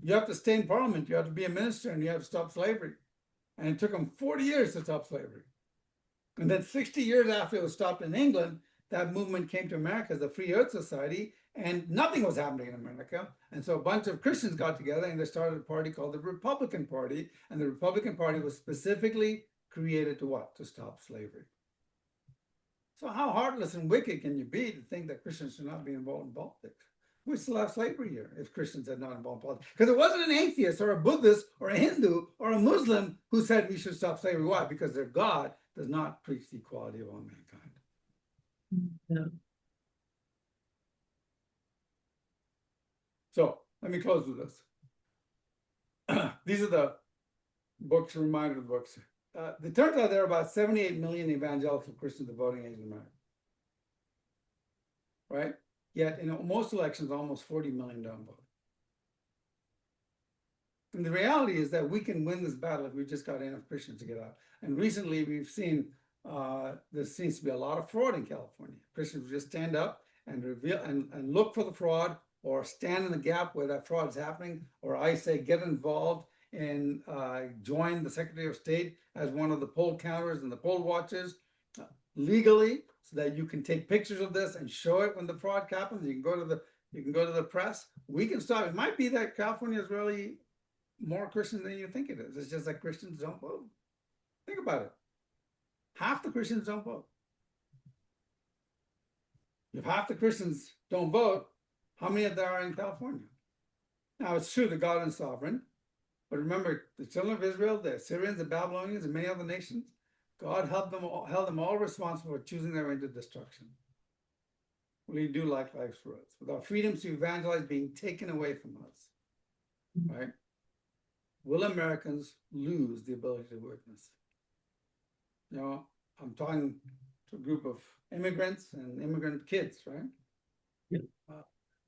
You have to stay in Parliament. You have to be a minister and you have to stop slavery. And it took him 40 years to stop slavery. And then 60 years after it was stopped in England, that movement came to America as the Free Earth Society, and nothing was happening in America. And so a bunch of Christians got together and they started a party called the Republican Party. And the Republican Party was specifically created to what? To stop slavery. So how heartless and wicked can you be to think that Christians should not be involved in politics? We still have slavery here if Christians are not involved in politics. Because it wasn't an atheist or a Buddhist or a Hindu or a Muslim who said we should stop slavery. Why? Because their God does not preach the equality of all mankind. Yeah. So let me close with this. These are the books, reminder books. It turns out there are about 78 million evangelical Christians of voting age in America. Right? Yet in most elections, almost 40 million don't vote. And the reality is that we can win this battle if we just got enough Christians to get out. And recently we've seen there seems to be a lot of fraud in California. Christians will just stand up and reveal and look for the fraud or stand in the gap where that fraud is happening, or I say get involved and join the Secretary of State as one of the poll counters and the poll watchers legally, so that you can take pictures of this and show it when the fraud happens. You can go to the press. We can stop. It might be that California is really more Christian than you think it is. It's just that Christians don't vote. Think about it. Half the Christians don't vote. If half the Christians don't vote, how many of them are in California? Now, it's true that God is sovereign, but remember, the children of Israel, the Assyrians, the Babylonians, and many other nations, God held them all responsible for choosing their way into destruction. We do likewise for us, with our freedoms to evangelize being taken away from us, right? Will Americans lose the ability to witness? You know, I'm talking to a group of immigrants and immigrant kids, right? Yeah.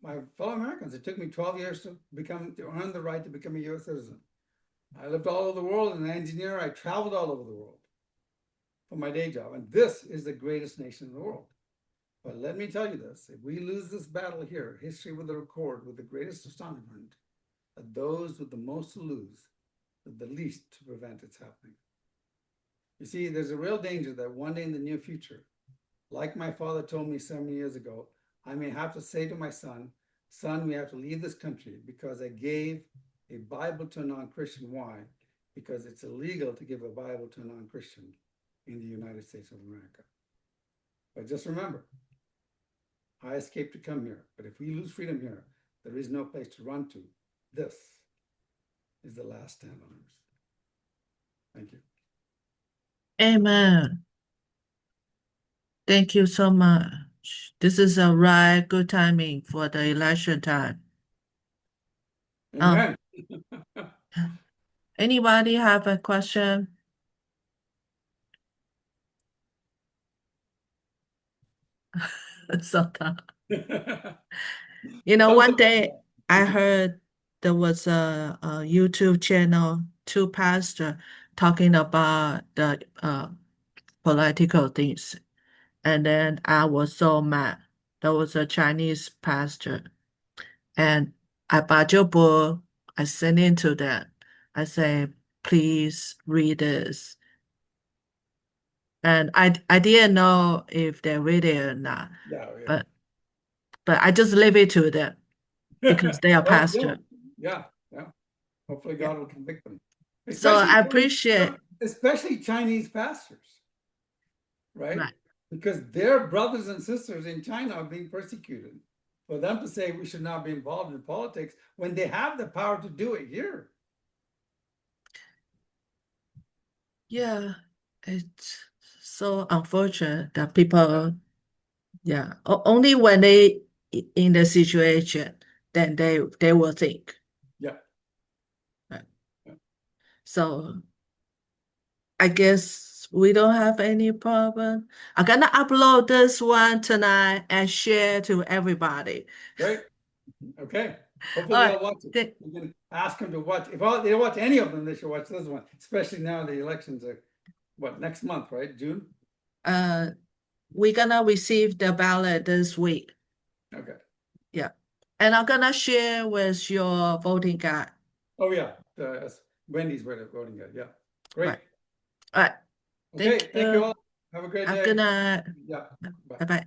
My fellow Americans, it took me 12 years to earn the right to become a U.S. citizen. I lived all over the world, and an engineer, I traveled all over the world for my day job. And this is the greatest nation in the world. But let me tell you this, if we lose this battle here, history will record with the greatest astonishment that those with the most to lose, with the least to prevent its happening. You see, there's a real danger that one day in the near future, like my father told me 70 years ago, I may have to say to my son, son, we have to leave this country because I gave a Bible to a non-Christian. Why? Because it's illegal to give a Bible to a non-Christian in the United States of America. But just remember, I escaped to come here, but if we lose freedom here, there is no place to run to. This is the last stand on earth. Thank you. Amen. Thank you so much. This is a right good timing for the election time. Amen. Anybody have a question? Sometimes. One day I heard there was a YouTube channel, two pastors talking about the political things. And then I was so mad. There was a Chinese pastor. And I bought your book. I sent it to them. I say, please read this. And I didn't know if they read it or not. Yeah, But I just leave it to them because they are Oh, pastor. yeah. Hopefully Yeah. God will convict them. So I appreciate. Especially Chinese pastors, right? Right. Because their brothers and sisters in China are being persecuted. For them to say we should not be involved in politics when they have the power to do it here. Yeah, it's so unfortunate that people, yeah, only when they in the situation, then they will think. Yeah. Right. Yeah. So I guess we don't have any problem. I'm gonna upload this one tonight and share to everybody. Great. Okay. Hopefully All they'll right. watch it. You can ask them to watch. If they watch any of them, they should watch this one. Especially now the elections are next month, right? June? We're gonna receive the ballot this week. Okay. Yeah. And I'm gonna share with your voting guide. Oh yeah. Wendy's voting guide. Yeah. Great. Right. All right. Okay. Thank you all. Have a great day. Good night. Yeah. Bye. Bye-bye.